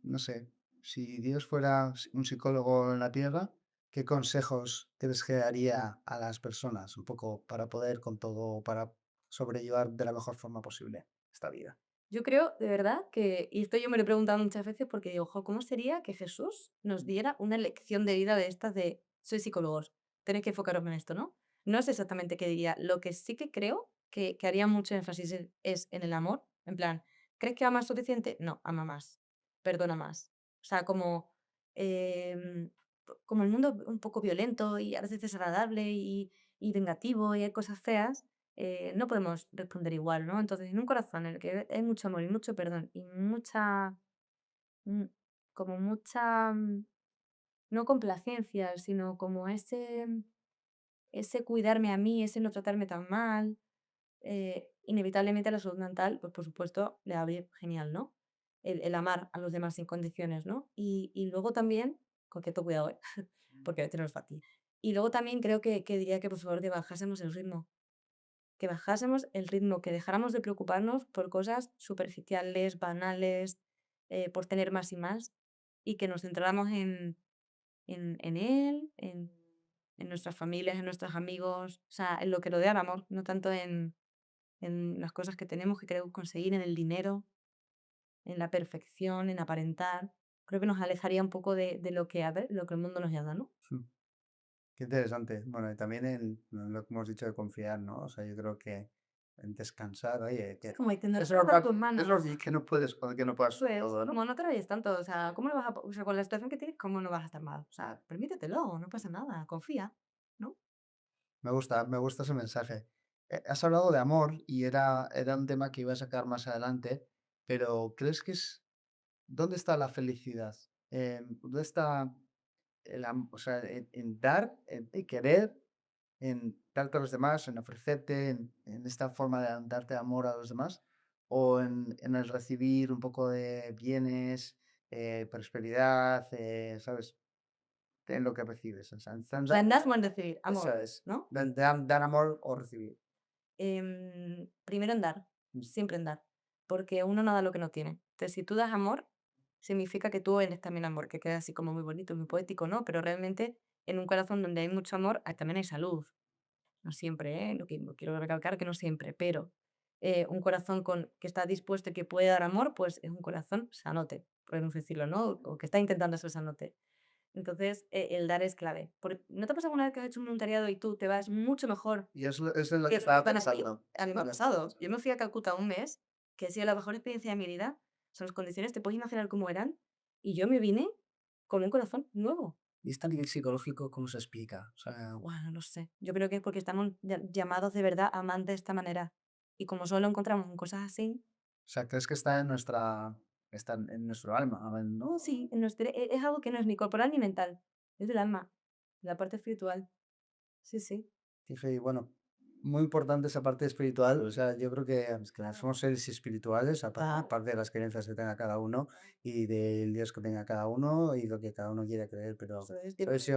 no sé, si Dios fuera un psicólogo en la Tierra, ¿qué consejos crees que daría a las personas un poco para poder con todo, para sobrellevar de la mejor forma posible esta vida? Yo creo, de verdad, que, y esto yo me lo he preguntado muchas veces porque digo, ojo, ¿cómo sería que Jesús nos diera una lección de vida de estas de, sois psicólogos, tenéis que enfocaros en esto, ¿no? No sé exactamente qué diría. Lo que sí que creo que haría mucho énfasis es en el amor. En plan, ¿crees que amas suficiente? No, ama más, perdona más. O sea, como el mundo un poco violento y a veces desagradable y vengativo y hay cosas feas, no podemos responder igual, ¿no? Entonces, en un corazón en el que hay mucho amor y mucho perdón y mm, mucha, no complacencia, sino como ese cuidarme a mí, ese no tratarme tan mal, inevitablemente la salud mental, pues por supuesto, le va a ir genial, ¿no? El amar a los demás sin condiciones, ¿no? Y luego también, con cierto cuidado, ¿eh? Porque a veces no es fácil. Y luego también creo que diría que por favor que bajásemos el ritmo, que bajásemos el ritmo, que dejáramos de preocuparnos por cosas superficiales, banales, por tener más y más, y que nos centráramos en él, en nuestras familias, en nuestros amigos, o sea, en lo que rodea el amor, no tanto en las cosas que tenemos que queremos conseguir, en el dinero, en la perfección, en aparentar. creo que nos alejaría un poco de lo que, a ver, lo que el mundo nos da, ¿no? Mm, Qué interesante. Bueno, y también en lo que hemos dicho de confiar, ¿no? O sea, yo creo que en descansar, oye, Es que como diciendo, es "Está en normal, tus es manos". normal que no puedas Pues, todo, ¿no? como no te rayes tanto, o sea, ¿cómo no vas a, o sea, con la situación que tienes, cómo no vas a estar mal? O sea, permítetelo, no pasa nada, confía, ¿no? Me gusta ese mensaje. Has hablado de amor y era un tema que iba a sacar más adelante, pero ¿crees que es, dónde está la felicidad? ¿Dónde está o sea, en dar, en querer, en darte a los demás, en ofrecerte, en esta forma de darte amor a los demás, o en el recibir un poco de bienes, prosperidad, ¿sabes? En lo que recibes. O sea, O sea, das buen recibir, eso amor, es, ¿no? dar amor o recibir. Primero en dar, Mm. siempre en dar, porque uno no da lo que no tiene. Entonces, si tú das amor, significa que tú eres también amor, que queda así como muy bonito, muy poético, ¿no? Pero realmente en un corazón donde hay mucho amor, también hay salud. No siempre, ¿eh? No quiero recalcar que no siempre, pero un corazón que está dispuesto y que puede dar amor, pues es un corazón sanote, podemos decirlo, ¿no? O que está intentando ser sanote. Entonces, el dar es clave. ¿No te pasa alguna vez que has hecho un voluntariado y tú te vas mucho mejor Y eso es lo que que estaba van a ti? pensando. A mí me ha pasado. Yo me fui a Calcuta un mes, que ha sido la mejor experiencia de mi vida. Son las condiciones, te puedes imaginar cómo eran. Y yo me vine con un corazón nuevo. ¿Y este nivel psicológico cómo se explica? O sea, Bueno, no lo sé. Yo creo que es porque estamos llamados de verdad a amar de esta manera. Y como solo lo encontramos en cosas así, ¿crees que está en nuestro alma, no? sí, es algo que no es ni corporal ni mental. Es del alma, la parte espiritual. Sí, sí. Dije, y bueno, muy importante esa parte espiritual. O sea, yo creo que somos seres espirituales, aparte de las creencias que tenga cada uno y del Dios que tenga cada uno y lo que cada uno quiera creer, pero Eso es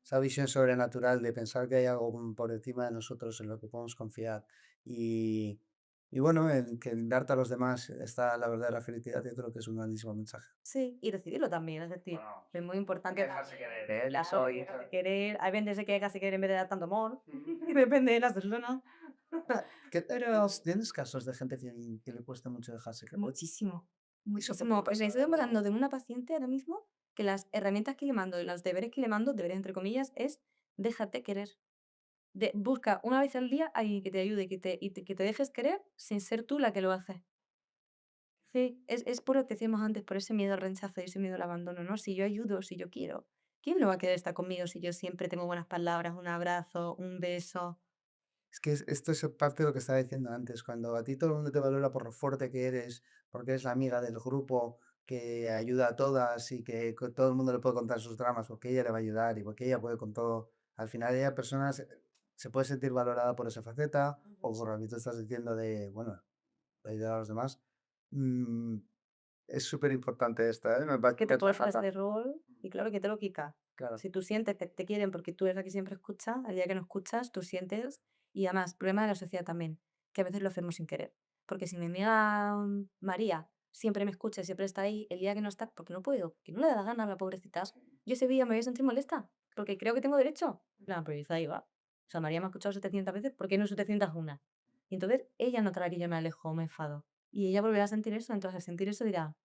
esa visión sobrenatural de pensar que hay algo por encima de nosotros en lo que podemos confiar y, y bueno, en que en darte a los demás está la verdadera felicidad, yo creo que es un grandísimo mensaje. Sí, y recibirlo también, es decir, Bueno, es muy importante dejarse querer, ¿eh? claro, dejarse querer. Hay veces que dejarse querer en vez de dar tanto amor, y depende de las personas. Pero ¿Tienes casos de gente que le cuesta mucho dejarse querer? muchísimo, Eso muchísimo. Pues estoy hablando de una paciente ahora mismo que las herramientas que le mando y los deberes que le mando, deberes entre comillas, es déjate querer. Busca una vez al día a alguien que te ayude que te dejes querer sin ser tú la que lo hace. Sí, es por lo que decíamos antes, por ese miedo al rechazo y ese miedo al abandono, ¿no? Si yo ayudo, si yo quiero, ¿quién no va a querer estar conmigo si yo siempre tengo buenas palabras, un abrazo, un beso? Es que esto es parte de lo que estaba diciendo antes, cuando a ti todo el mundo te valora por lo fuerte que eres, porque eres la amiga del grupo que ayuda a todas y que todo el mundo le puede contar sus dramas porque ella le va a ayudar y porque ella puede con todo. Al final ella persona se puede sentir valorada por esa faceta o por lo que tú estás diciendo de, bueno, de ayudar a los demás. Mm, es súper importante esta, ¿eh? Que te fuerza ese rol y claro que te lo quita. Claro. Si tú sientes que te quieren porque tú eres la que siempre escucha, al día que no escuchas, tú sientes, y además, problema de la sociedad también, que a veces lo hacemos sin querer. Porque si mi amiga María siempre me escucha, y siempre está ahí, el día que no está, porque no puedo, que no le da la gana a la pobrecita, yo ese día me voy a sentir molesta, porque creo que tengo derecho. En plan, pero ahí va. O sea, María me ha escuchado 700 veces, ¿por qué no 701? Y entonces ella notará que yo me alejo o me enfado. Y ella volverá a sentir eso, entonces al sentir eso dirá,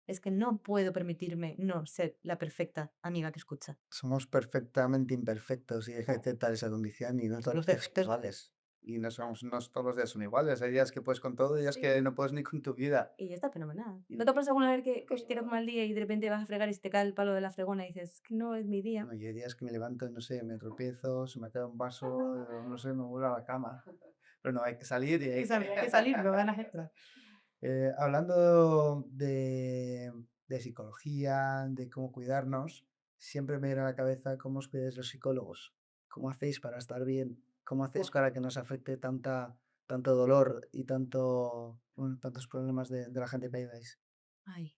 es que no puedo permitirme no ser la perfecta amiga que escucha. Somos perfectamente imperfectos y hay que aceptar esa condición y no todos los días son iguales. Y no todos los días son iguales. Hay días que puedes con todo y días que no puedes ni con tu vida. Y ya está fenomenal. ¿No te ha pasado alguna vez que tienes un mal día y de repente vas a fregar y se te cae el palo de la fregona y dices, que no es mi día? No, y hay días que me levanto y no sé, me tropiezo, se me cae un vaso, no sé, me vuelvo a la cama. Pero no, hay que salir y Hay que salir, no ganas extra. Hablando de psicología, de cómo cuidarnos, siempre me viene a la cabeza cómo os cuidáis los psicólogos. ¿Cómo hacéis para estar bien? ¿Cómo hacéis para que nos afecte tanto dolor y tantos problemas de la gente que ayudáis? Ay,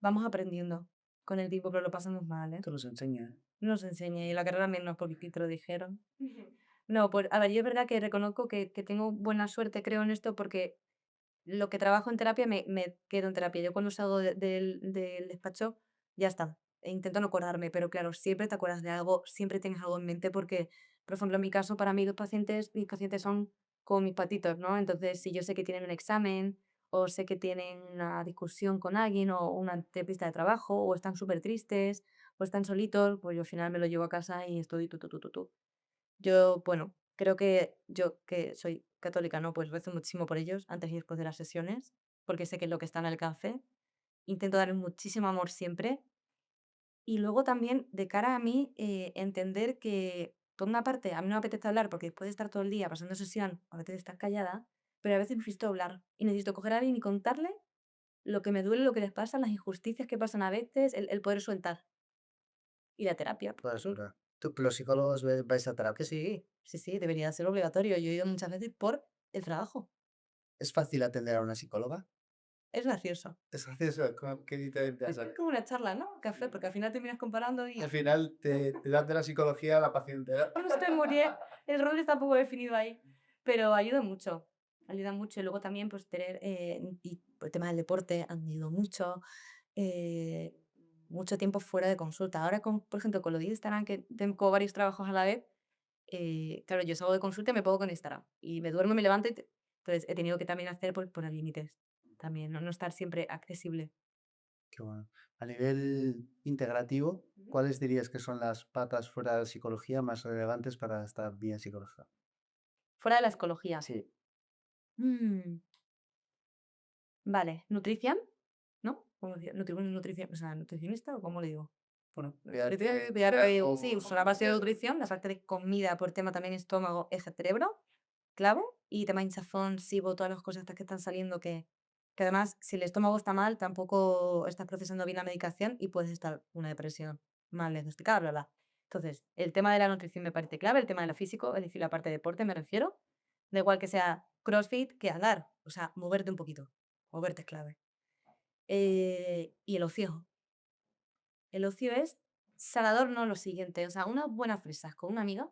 vamos aprendiendo con el tiempo, pero lo pasamos mal, ¿eh? Te los enseña. Nos enseña y la carrera menos porque aquí te lo dijeron. No, pues a ver, yo es verdad que reconozco que tengo buena suerte, creo en esto, porque lo que trabajo en terapia me quedo en terapia. Yo cuando salgo del despacho, ya está. Intento no acordarme, pero claro, siempre te acuerdas de algo, siempre tienes algo en mente porque, por ejemplo, en mi caso, para mí mis pacientes son como mis patitos, ¿no? Entonces, si yo sé que tienen un examen o sé que tienen una discusión con alguien o una entrevista de trabajo, o están súper tristes, o están solitos, pues yo al final me lo llevo a casa y estoy tu. Yo, bueno, creo que yo, que soy católica, ¿no? Pues rezo muchísimo por ellos antes y después de las sesiones, porque sé que es lo que está al alcance. Intento darles muchísimo amor siempre. Y luego también, de cara a mí, entender que, por una parte, a mí no me apetece hablar porque después de estar todo el día pasando sesión, a veces estás callada, pero a veces necesito hablar y necesito coger a alguien y contarle lo que me duele, lo que les pasa, las injusticias que pasan a veces, el poder soltar. Y la terapia, por Pues, favor. ¿tú, los psicólogos vais a terapia? Sí, sí, sí, debería ser obligatorio. Yo he ido muchas veces por el trabajo. ¿Es fácil atender a una psicóloga? Es gracioso. Es gracioso, qué diferencia Es hay. como una charla, ¿no? Café, porque al final terminas comparando y Al final te dan de la psicología a la paciente, ¿no? no estoy muy bien, el rol está un poco definido ahí, pero ayuda mucho. Y luego también, pues, tener, y por el tema del deporte han ido mucho, eh, mucho tiempo fuera de consulta. Ahora, con, por ejemplo, con lo de Instagram, que tengo varios trabajos a la vez, claro, yo salgo de consulta y me pongo con Instagram. Y me duermo y me levanto. Entonces, he tenido que también hacer pues, poner límites. También, no estar siempre accesible. Qué bueno. A nivel integrativo, Ujú. ¿cuáles dirías que son las patas fuera de psicología más relevantes para estar bien psicología? Fuera de la psicología. Sí, Mm, vale, nutrición, ¿no? ¿Cómo decía? Nutrición, o sea, nutricionista o cómo le digo. Bueno, sí, uso la base de nutrición, la parte de comida por tema también estómago, eje cerebro, clavo, y tema hinchazón, SIBO, todas las cosas estas que están saliendo que además, si el estómago está mal, tampoco estás procesando bien la medicación y puedes estar con una depresión mal diagnosticada, bla, bla. Entonces, el tema de la nutrición me parece clave, el tema de lo físico, es decir, la parte de deporte me refiero, da igual que sea CrossFit que andar, o sea, moverte un poquito, moverte es clave. Y el ocio. El ocio es sanador, no lo siguiente, o sea, unas buenas fresas con una amiga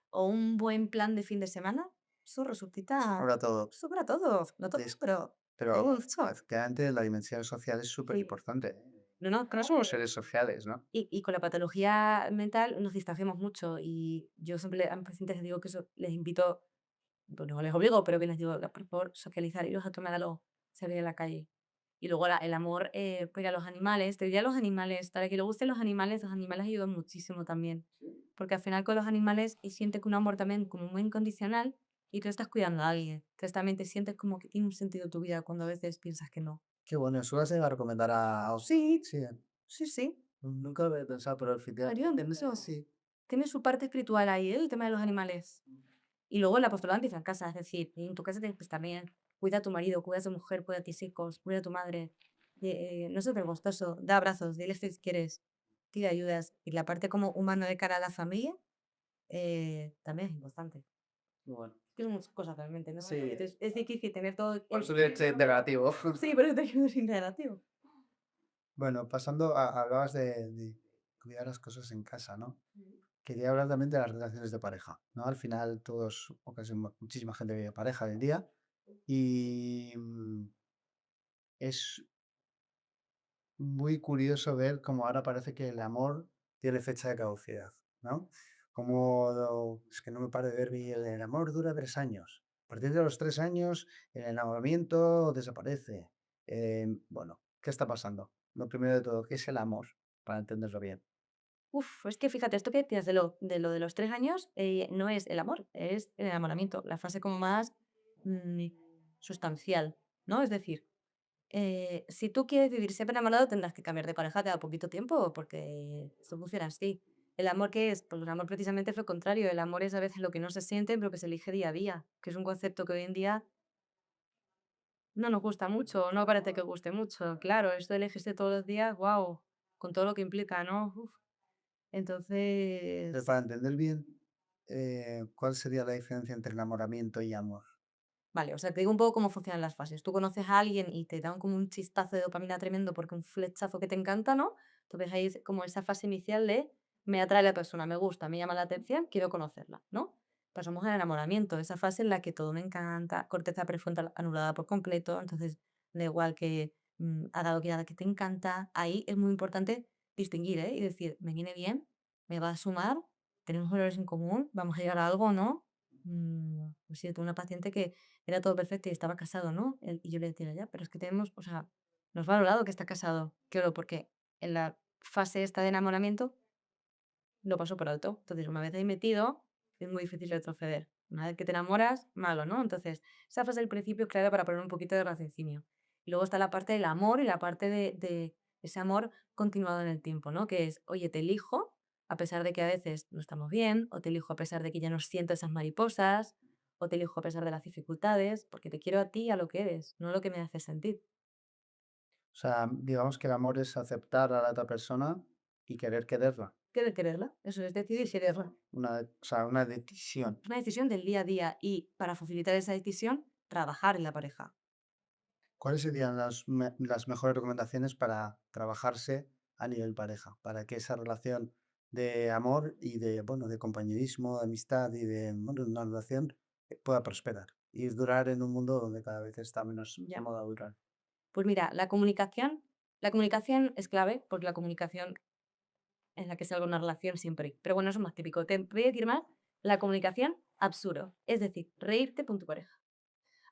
o un buen plan de fin de semana, eso resulta ahora todo. supera todo, no todo, Es- pero Pero mucho. efectivamente la dimensión social es súper Sí. importante. No, No somos seres sociales, ¿no? y con la patología mental nos distanciamos mucho y yo siempre a mis pacientes les digo que eso les invito, pues no les obligo, pero que les digo, por favor, socializar, iros a tomar algo, salir a la calle. Y luego el amor pues, a los animales, te diría los animales, para que le gusten los animales ayudan muchísimo también. Porque al final con los animales y sientes que un amor también como muy incondicional y tú estás cuidando a alguien. Entonces también te sientes como que tiene un sentido tu vida cuando a veces piensas que no. Qué bueno, eso vas a recomendar a... Sí, Sí, sí, sí. nunca lo había pensado, pero Ayuda efectivamente, mucho. sí. Tiene su parte espiritual ahí, el tema de los animales. Y luego el apostolado antifrancasa, es decir, en tu casa tienes que estar bien. Cuida a tu marido, cuida a tu mujer, cuida a tus hijos, cuida a tu madre. No seas vergonzoso, da abrazos, dile que quieres, pide ayudas. Y la parte como humano de cara a la familia también es importante. Bueno, Tiene muchas cosas realmente, ¿no? sí. Es difícil tener todo. Por eso tiene que ser integrativo. Sí, pero te ayuda es integrativo. Bueno, pasando a, hablabas de cuidar las cosas en casa, ¿no? Quería hablar también de las relaciones de pareja, ¿no? Al final todos, o casi muchísima gente vive pareja hoy en día y es muy curioso ver cómo ahora parece que el amor tiene fecha de caducidad, ¿no? Como es que no me paro de ver el amor dura 3 años. A partir de los 3 años el enamoramiento desaparece. Bueno, ¿qué está pasando? Lo primero de todo, ¿qué es el amor? Para entenderlo bien. Uf, es que fíjate, esto que decías de lo de los 3 años no es el amor, es el enamoramiento, la fase como más mm, sustancial, ¿no? Es decir, si tú quieres vivir siempre enamorado, tendrás que cambiar de pareja cada poquito tiempo, porque esto funciona así. ¿El amor qué es? Pues el amor precisamente es lo contrario. El amor es a veces lo que no se siente, pero que se elige día a día, que es un concepto que hoy en día no nos gusta mucho, no parece que guste mucho. Claro, esto de elegirse todos los días, wow, con todo lo que implica, ¿no? Uf. Entonces, Entonces, para entender bien, ¿cuál sería la diferencia entre enamoramiento y amor? vale, o sea, te digo un poco cómo funcionan las fases. Tú conoces a alguien y te dan como un chistazo de dopamina tremendo porque un flechazo que te encanta, ¿no? Entonces ahí es como esa fase inicial de me atrae la persona, me gusta, me llama la atención, quiero conocerla, ¿no? Pasamos al enamoramiento, esa fase en la que todo me encanta, corteza prefrontal anulada por completo, entonces da igual que haga lo que haga que te encanta, ahí es muy importante distinguir, ¿eh? Y decir, me viene bien, me va a sumar, tenemos valores en común, vamos a llegar a algo, ¿no? Pues sí, tuve una paciente que era todo perfecto y estaba casado, ¿no? Y yo le decía, ya, pero es que tenemos, o sea, nos ha valorado que está casado. Claro, porque en la fase esta de enamoramiento lo paso por alto. Entonces, una vez ahí metido, es muy difícil retroceder. Una vez que te enamoras, malo, ¿no? Entonces, esa fase del principio es clave para poner un poquito de raciocinio. Y luego está la parte del amor y la parte de ese amor continuado en el tiempo, ¿no? Que es, oye, te elijo a pesar de que a veces no estamos bien, o te elijo a pesar de que ya no siento esas mariposas, o te elijo a pesar de las dificultades, porque te quiero a ti, a lo que eres, no a lo que me haces sentir. O sea, digamos que el amor es aceptar a la otra persona y querer quererla. Querer quererla, eso es decidir quererla. O sea, una decisión. Es una decisión del día a día y para facilitar esa decisión, trabajar en la pareja. ¿Cuáles serían las mejores recomendaciones para trabajarse a nivel pareja? Para que esa relación de amor y de, bueno, de compañerismo, de amistad y de, bueno, una relación pueda prosperar y durar en un mundo donde cada vez está menos de Ya. moda durar. Pues mira, la comunicación es clave, porque la comunicación es la que salga una relación siempre hay. Pero bueno, eso es más típico. Te voy a decir más, la comunicación absurdo. Es decir, reírte con tu pareja,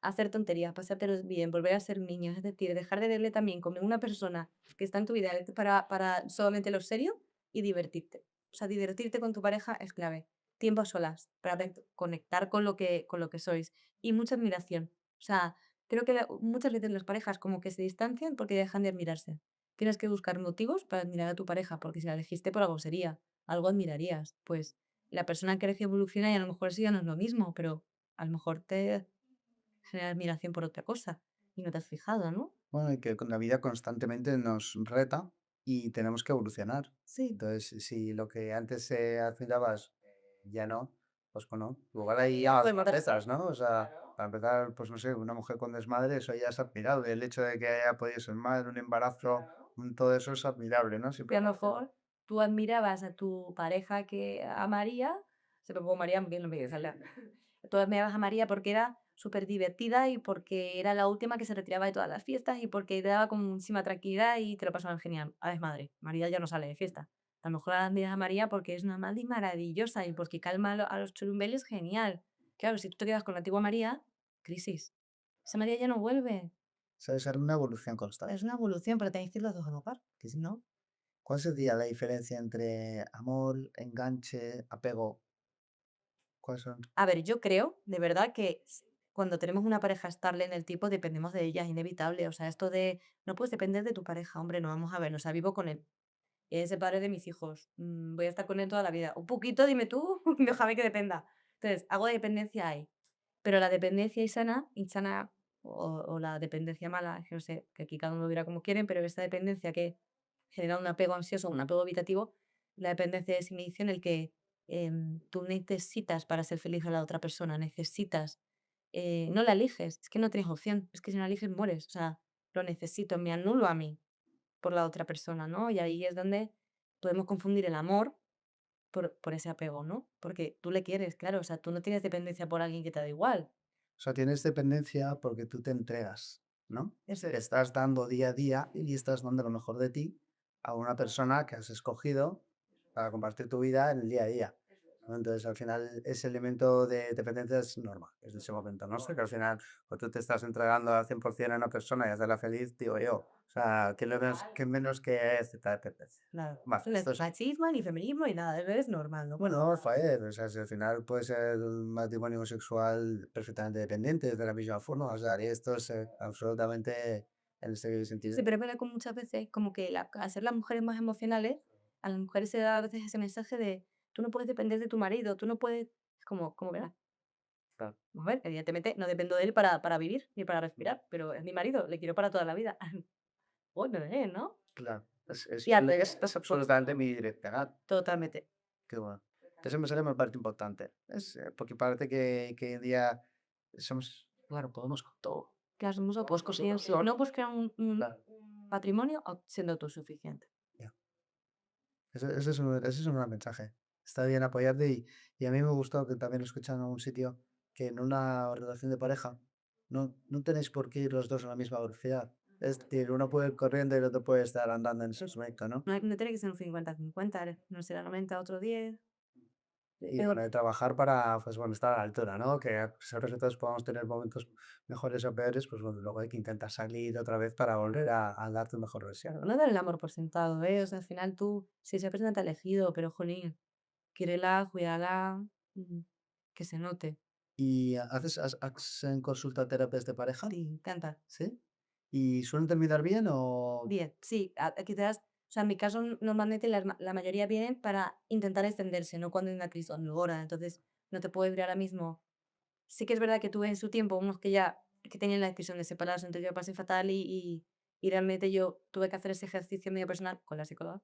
hacer tonterías, pasártelo bien, volver a ser niños. Es decir, dejar de verle también como una persona que está en tu vida para solamente lo serio y divertirte. O sea, divertirte con tu pareja es clave. Tiempo a solas, para conectar con lo que sois. Y mucha admiración. O sea, creo que muchas veces las parejas como que se distancian porque dejan de admirarse. Tienes que buscar motivos para admirar a tu pareja, porque si la elegiste por algo sería, algo admirarías. Pues la persona crece y evoluciona y a lo mejor eso ya no es lo mismo, pero a lo mejor te genera admiración por otra cosa y no te has fijado, ¿no? Bueno, y que con la vida constantemente nos reta y tenemos que evolucionar. Sí. Entonces, si lo que antes admirabas ya no, pues bueno, igual ahí ya Pues matar. empiezas, ¿no? O sea, para empezar, pues no sé, una mujer con desmadre, eso ya es admirable. El hecho de que haya podido ser madre, un embarazo, todo eso es admirable, ¿no? Que a lo Simplemente, mejor tú admirabas a tu pareja que a María, se me pongo María, bien no me sale. Tú admirabas a María porque era súper divertida y porque era la última que se retiraba de todas las fiestas y porque te daba como muchísima tranquilidad y te lo pasaban genial. A ver, madre, María ya no sale de fiesta. A lo mejor admiras a María porque es una madre maravillosa y porque calma a los churumbeles genial. Claro, si tú te quedas con la antigua María, crisis. Esa María ya no vuelve. ¿sabes? Ser una evolución Es constante. una evolución, pero tenéis que ir los dos a lugar, que si no. ¿Cuál sería la diferencia entre amor, enganche, apego? ¿Cuáles son? A ver, yo creo, de verdad, que cuando tenemos una pareja estable en el tipo, dependemos de ella, es inevitable. O sea, esto de no puedes depender de tu pareja, hombre, no vamos a ver, o sea, vivo con él. Es el padre de mis hijos. Voy a estar con él toda la vida. Un poquito, dime tú, déjame que dependa. Entonces, algo de dependencia hay. Pero la dependencia insana o la dependencia mala, que no sé, que aquí cada uno lo dirá como quieren, pero esta dependencia que genera un apego ansioso, un apego evitativo, la dependencia es inicio en el que tú necesitas para ser feliz a la otra persona, necesitas, no la eliges, es que no tienes opción, es que si no la eliges mueres, o sea, lo necesito, me anulo a mí por la otra persona, ¿no? Y ahí es donde podemos confundir el amor por ese apego, ¿no? Porque tú le quieres, claro, o sea, tú no tienes dependencia por alguien que te da igual. O sea, tienes dependencia porque tú te entregas, ¿no? Eso Te es. estás dando día a día y estás dando lo mejor de ti a una persona que has escogido para compartir tu vida en el día a día, ¿no? Entonces, al final, ese elemento de dependencia es normal, es de ese momento, ¿no? Porque al final, pues tú te estás entregando al 100% a una persona y hacerla feliz, digo yo. O sea, qué menos que esta dependencia? Claro. Vale, Eso no es esto es machismo, ni feminismo, ni nada, es normal, ¿no? bueno, joder, o sea, si al final puede ser un matrimonio homosexual perfectamente dependiente de la misma forma, o sea, y esto es absolutamente en este Sí, sentido. pero es verdad que muchas veces como que al ser las mujeres más emocionales, a las mujeres se da a veces ese mensaje de tú no puedes depender de tu marido, tú no puedes, es como, ¿verdad? Claro. Vamos a ver, evidentemente no dependo de él para vivir ni para respirar, pero es mi marido, le quiero para toda la vida. Bueno, ¿no? Claro, Y a es absolutamente mi directa, totalmente. qué bueno. Eso me sale una parte importante, es, porque parece que hoy en día somos, claro, podemos con todo. Claro, somos opuestos. No pues crear Claro, un patrimonio siendo autosuficiente. ya. Ese es un gran mensaje. Está bien apoyarte y a mí me gustó que también lo escuché en algún sitio que en una relación de pareja no tenéis por qué ir los dos a la misma velocidad. Es decir, uno puede ir corriendo y el otro puede estar andando en ese momento, ¿no? No, no tiene que ser un 50-50, no será 90, otro 10. Y bueno, de trabajar para, pues bueno, estar a la altura, ¿no? Que a pesar de que todos podamos tener momentos mejores o peores, pues bueno, luego hay que intentar salir otra vez para volver a dar tu mejor versión. Claro, no dar el amor por sentado, ¿eh? O sea, al final tú, si esa persona te ha elegido, pero jolín, quiérela, cuídala, mm, que se note. ¿Y has en consulta terapias de pareja? Sí, me encanta. ¿Sí? ¿Y suelen terminar bien o...? Bien, sí, quizás, o sea, en mi caso normalmente la mayoría vienen para intentar extenderse, no cuando hay una crisis ahora. Entonces, no te puedo decir ahora mismo. Sí que es verdad que tuve en su tiempo unos que tenían la decisión de separarse, entonces yo pasé fatal y realmente yo tuve que hacer ese ejercicio medio personal con la psicóloga,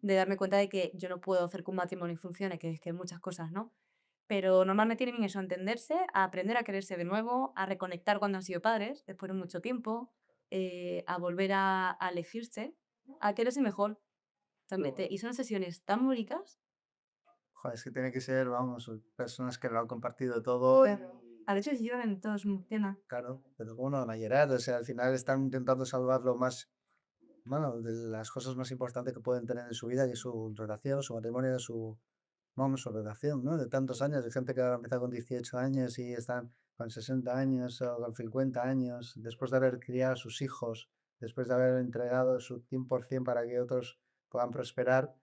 de darme cuenta de que yo no puedo hacer que un matrimonio funcione, que es que hay muchas cosas, ¿no? Pero normalmente tienen eso, a entenderse, a aprender a quererse de nuevo, a reconectar cuando han sido padres, después de mucho tiempo, a volver a elegirse, a quererse mejor. Y son sesiones tan bonitas. Joder, es que tiene que ser, vamos, personas que lo han compartido todo Pero a veces lloran, todos se emocionan. claro, pero cómo no van a llorar, o sea, al final están intentando salvar lo más, bueno, de las cosas más importantes que pueden tener en su vida, que es su relación, su matrimonio, su, vamos, su relación, ¿no? De tantos años, de gente que ha empezado con 18 años y están con 60 años o con 50 años, después de haber criado a sus hijos, después de haber entregado su 100% para que otros puedan prosperar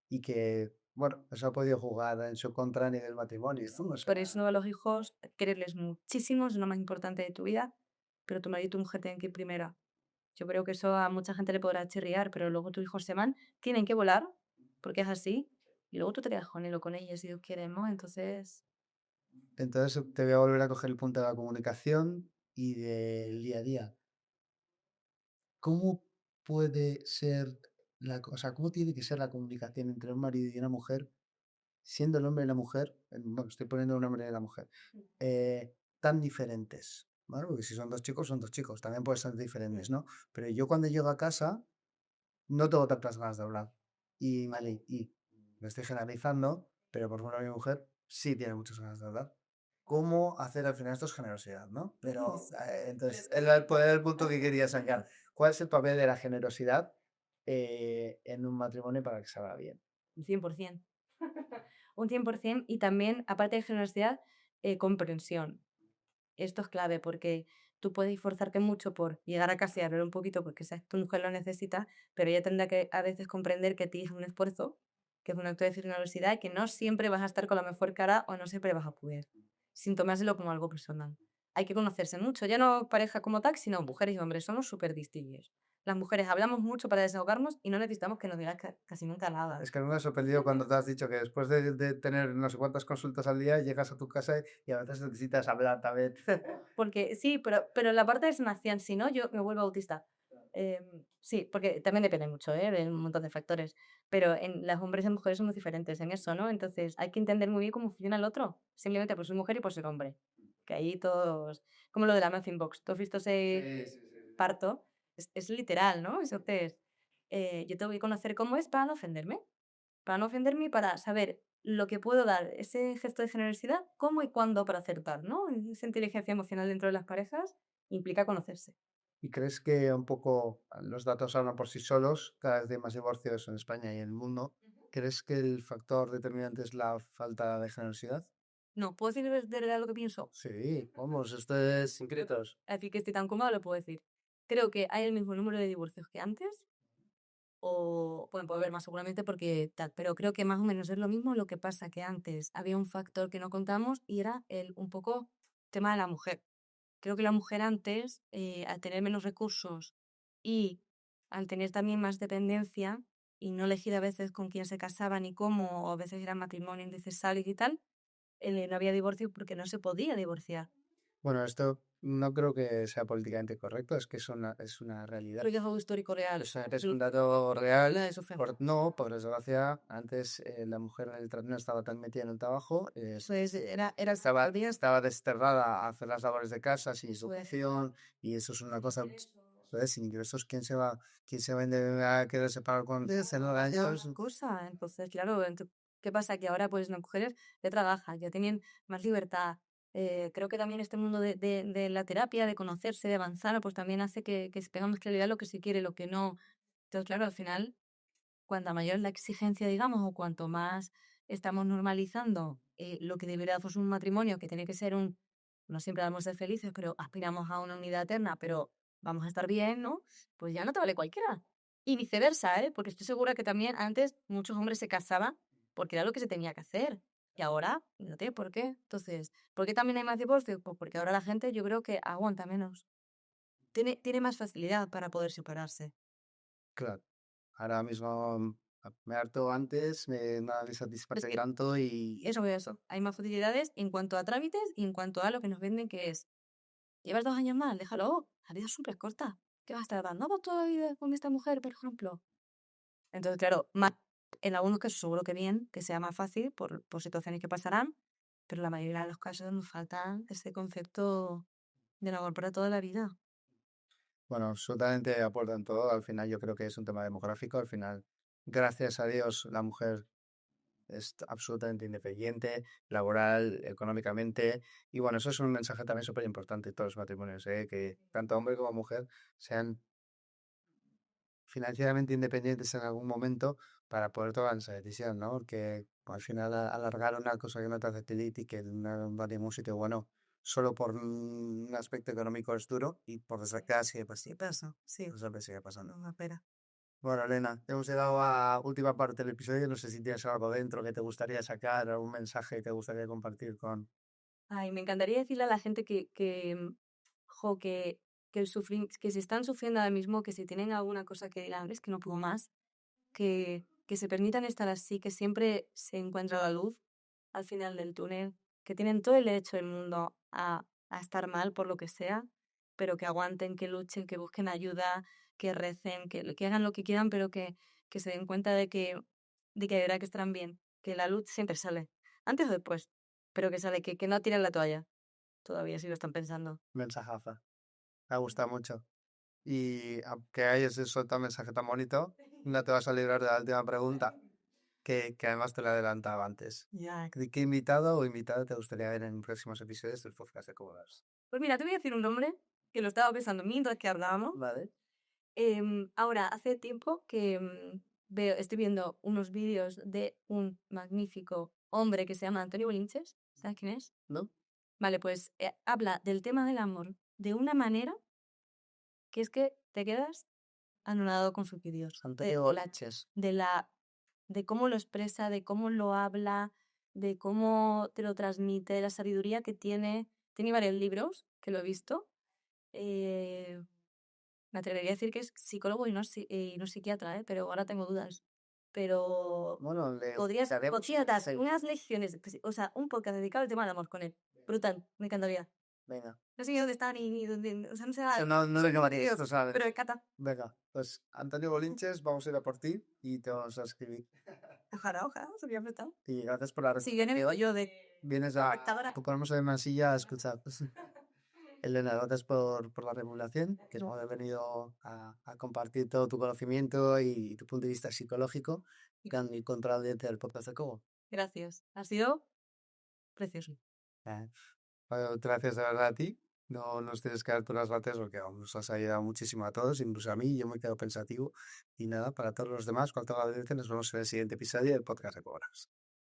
y que, bueno, eso ha podido jugar en su contra a nivel matrimonio, ¿no? O sea, Por eso a los hijos, quererles muchísimo es lo más importante de tu vida, pero tu marido y tu mujer tienen que ir primero. Yo creo que eso a mucha gente le podrá chirriar, pero luego tus hijos se van, tienen que volar, porque es así, y luego tú te quedas con él o con ella si Dios quiere, ¿no? Entonces, entonces te voy a volver a coger el punto de la comunicación y del día a día. ¿Cómo puede ser o sea, cómo tiene que ser la comunicación entre un marido y una mujer, siendo el hombre y la mujer, bueno, estoy poniendo un hombre y la mujer, tan diferentes? ¿Vale? Porque si son dos chicos, también pueden ser diferentes, ¿no? Pero yo cuando llego a casa no tengo tantas ganas de hablar. Y, vale, y me estoy generalizando, pero por ejemplo mi mujer sí tiene muchas ganas de hablar. ¿Cómo hacer al final esto es generosidad, ¿no? Pero entonces, el punto que quería sacar. ¿Cuál es el papel de la generosidad en un matrimonio para que salga bien? un 100%. Un 100% y también, aparte de generosidad, comprensión. Esto es clave porque tú puedes esforzarte mucho por llegar a casa y hablar un poquito porque sabes que tu mujer lo necesita, pero ella tendrá que a veces comprender que a ti es un esfuerzo, que es un acto de generosidad y que no siempre vas a estar con la mejor cara o no siempre vas a poder, sin tomárselo como algo personal. Hay que conocerse mucho, ya no pareja como tal, sino mujeres y hombres, somos súper distinguidos. Las mujeres hablamos mucho para desahogarnos y no necesitamos que nos digas casi nunca nada. Es que me ha sorprendido cuando te has dicho que después de tener no sé cuántas consultas al día, llegas a tu casa y a veces necesitas hablar también. Porque sí, pero la parte de sanación, si no, yo me vuelvo autista. Sí, porque también depende mucho, ¿eh? De un montón de factores. Pero en las hombres y mujeres somos diferentes en eso, ¿no? Entonces hay que entender muy bien cómo funciona el otro. Simplemente por ser mujer y por ser hombre. Que ahí todos. Como lo de la Melting Box. ¿Tú has visto ese Sí, sí, sí, sí. parto? Es literal, ¿no? Entonces, yo tengo que conocer cómo es para no ofenderme y para saber lo que puedo dar, ese gesto de generosidad, cómo y cuándo para acertar, ¿no? Esa inteligencia emocional dentro de las parejas implica conocerse. ¿Y crees que un poco los datos hablan por sí solos? Cada vez hay más divorcios en España y en el mundo. ¿Crees que el factor determinante es la falta de generosidad? No, ¿puedo decir de verdad lo que pienso? Sí, vamos, esto es secretos. Así que estoy tan cómoda, lo puedo decir. Creo que hay el mismo número de divorcios que antes, o bueno, puede haber más seguramente porque tal, pero creo que más o menos es lo mismo. Lo que pasa que antes había un factor que no contamos y era el un poco tema de la mujer. Creo que la mujer antes, al tener menos recursos y al tener también más dependencia y no elegir a veces con quién se casaba ni cómo, o a veces eran matrimonios innecesarios y tal, no había divorcio porque no se podía divorciar. Bueno, esto no creo que sea políticamente correcto, es que es una realidad. Creo que es algo histórico real. O sea, es un dato real. Eso fue. No, por desgracia, antes la mujer no estaba tan metida en el trabajo, estaba desterrada a hacer las labores de casa sin Eso es. educación y eso es una cosa, ¿sabes? Sin ingresos, quién se vende a querer separar con años? Cosa. Entonces, claro, ¿qué pasa? Que ahora pues las mujeres ya trabajan, ya tienen más libertad. Creo que también este mundo de la terapia, de conocerse, de avanzar, pues también hace que se tenga más claridad lo que se quiere, lo que no. Entonces, claro, al final, cuanta mayor es la exigencia, digamos, o cuanto más estamos normalizando lo que debería ser un matrimonio, que tiene que ser no siempre vamos a ser felices, pero aspiramos a una unidad eterna, pero vamos a estar bien, ¿no? Pues ya no te vale cualquiera. Y viceversa, ¿eh? Porque estoy segura que también antes muchos hombres se casaban porque era lo que se tenía que hacer. Y ahora no tiene por qué. Entonces, ¿por qué también hay más divorcios? Pues porque ahora la gente yo creo que aguanta menos. Tiene más facilidad para poder separarse. Claro. Ahora mismo me harto antes, nada me Es satisface que tanto y eso. Hay más facilidades en cuanto a trámites y en cuanto a lo que nos venden, que es, llevas 2 años más, déjalo, la vida es súper corta. ¿Qué vas a estar dando vos toda la vida con esta mujer, por ejemplo? Entonces, claro, en algunos casos seguro que bien, que sea más fácil por situaciones que pasarán, pero la mayoría de los casos nos falta ese concepto del amor para toda la vida. bueno, absolutamente aportan todo. Al final yo creo que es un tema demográfico. Al final, gracias a Dios, la mujer es absolutamente independiente, laboral, económicamente. Y bueno, eso es un mensaje también súper importante en todos los matrimonios, ¿eh? Que tanto hombre como mujer sean financieramente independientes en algún momento para poder tomar esa decisión, ¿no? Porque al final alargar una cosa que no te hace feliz y que no va a ningún sitio bueno, solo por un aspecto económico es duro y por desgracia sigue Sí, pasa, sí, siempre sigue pasando. no, espera. Bueno, Elena, hemos llegado a última parte del episodio. No sé si tienes algo dentro que te gustaría sacar, algún mensaje que te gustaría compartir con... Ay, me encantaría decirle a la gente jo, que si están sufriendo ahora mismo, que si tienen alguna cosa que digan, es que no puedo más, que se permitan estar así, que siempre se encuentra la luz al final del túnel, que tienen todo el derecho del mundo a estar mal por lo que sea, pero que aguanten, que luchen, que busquen ayuda, que recen, que hagan lo que quieran, pero que se den cuenta de que de verdad que estarán bien, que la luz siempre sale, antes o después, pero que sale, que no tiren la toalla, todavía si lo están pensando. Mensajaza. Me ha gustado mucho. Y aunque hayas soltado un mensaje tan bonito, no te vas a librar de la última pregunta, que además te la adelantaba antes. Ya. ¿Qué invitado o invitada te gustaría ver en próximos episodios del podcast de Cobolas? Pues mira, te voy a decir un nombre que lo estaba pensando mientras que hablábamos. Vale. Ahora, hace tiempo que estoy viendo unos vídeos de un magnífico hombre que se llama Antonio Bolinches. ¿Sabes quién es? ¿No? Vale, pues habla del tema del amor de una manera que es que te quedas anonadado con sus vídeos. Antonio De la- Bolinches. de la de cómo lo expresa, de cómo lo habla, de cómo te lo transmite, de la sabiduría que tiene. Tiene varios libros que lo he visto. Eh, Me atrevería a decir que es psicólogo y no psiquiatra, ¿eh? Pero ahora tengo dudas. Pero Bueno, le podría dar unas lecciones, o sea, un podcast dedicado al tema del amor con él. Brutal, me encantaría. Venga. No sé ni dónde está ni dónde, o sea, no sé nada. No le llamaría, tú sabes. Pero me encanta. Venga, pues Antonio Bolinches, vamos a ir a por ti y te vamos a escribir. Ojalá, sería brutal. Y gracias por la Si viene, digo yo de Vienes a... espectadora. Ponemos en una silla a escuchar. Elena, gracias por la regulación, que hemos venido a compartir todo tu conocimiento y tu punto de vista psicológico y contra la audiencia del podcast de Cobo. Gracias. Ha sido precioso. Bueno, gracias de verdad a ti. No nos tienes que dar tú las gracias porque vamos, nos has ayudado muchísimo a todos, incluso a mí. Yo me quedo pensativo. Y nada, para todos los demás, cuanto a la audiencia, nos vemos en el siguiente episodio del podcast de Cobras.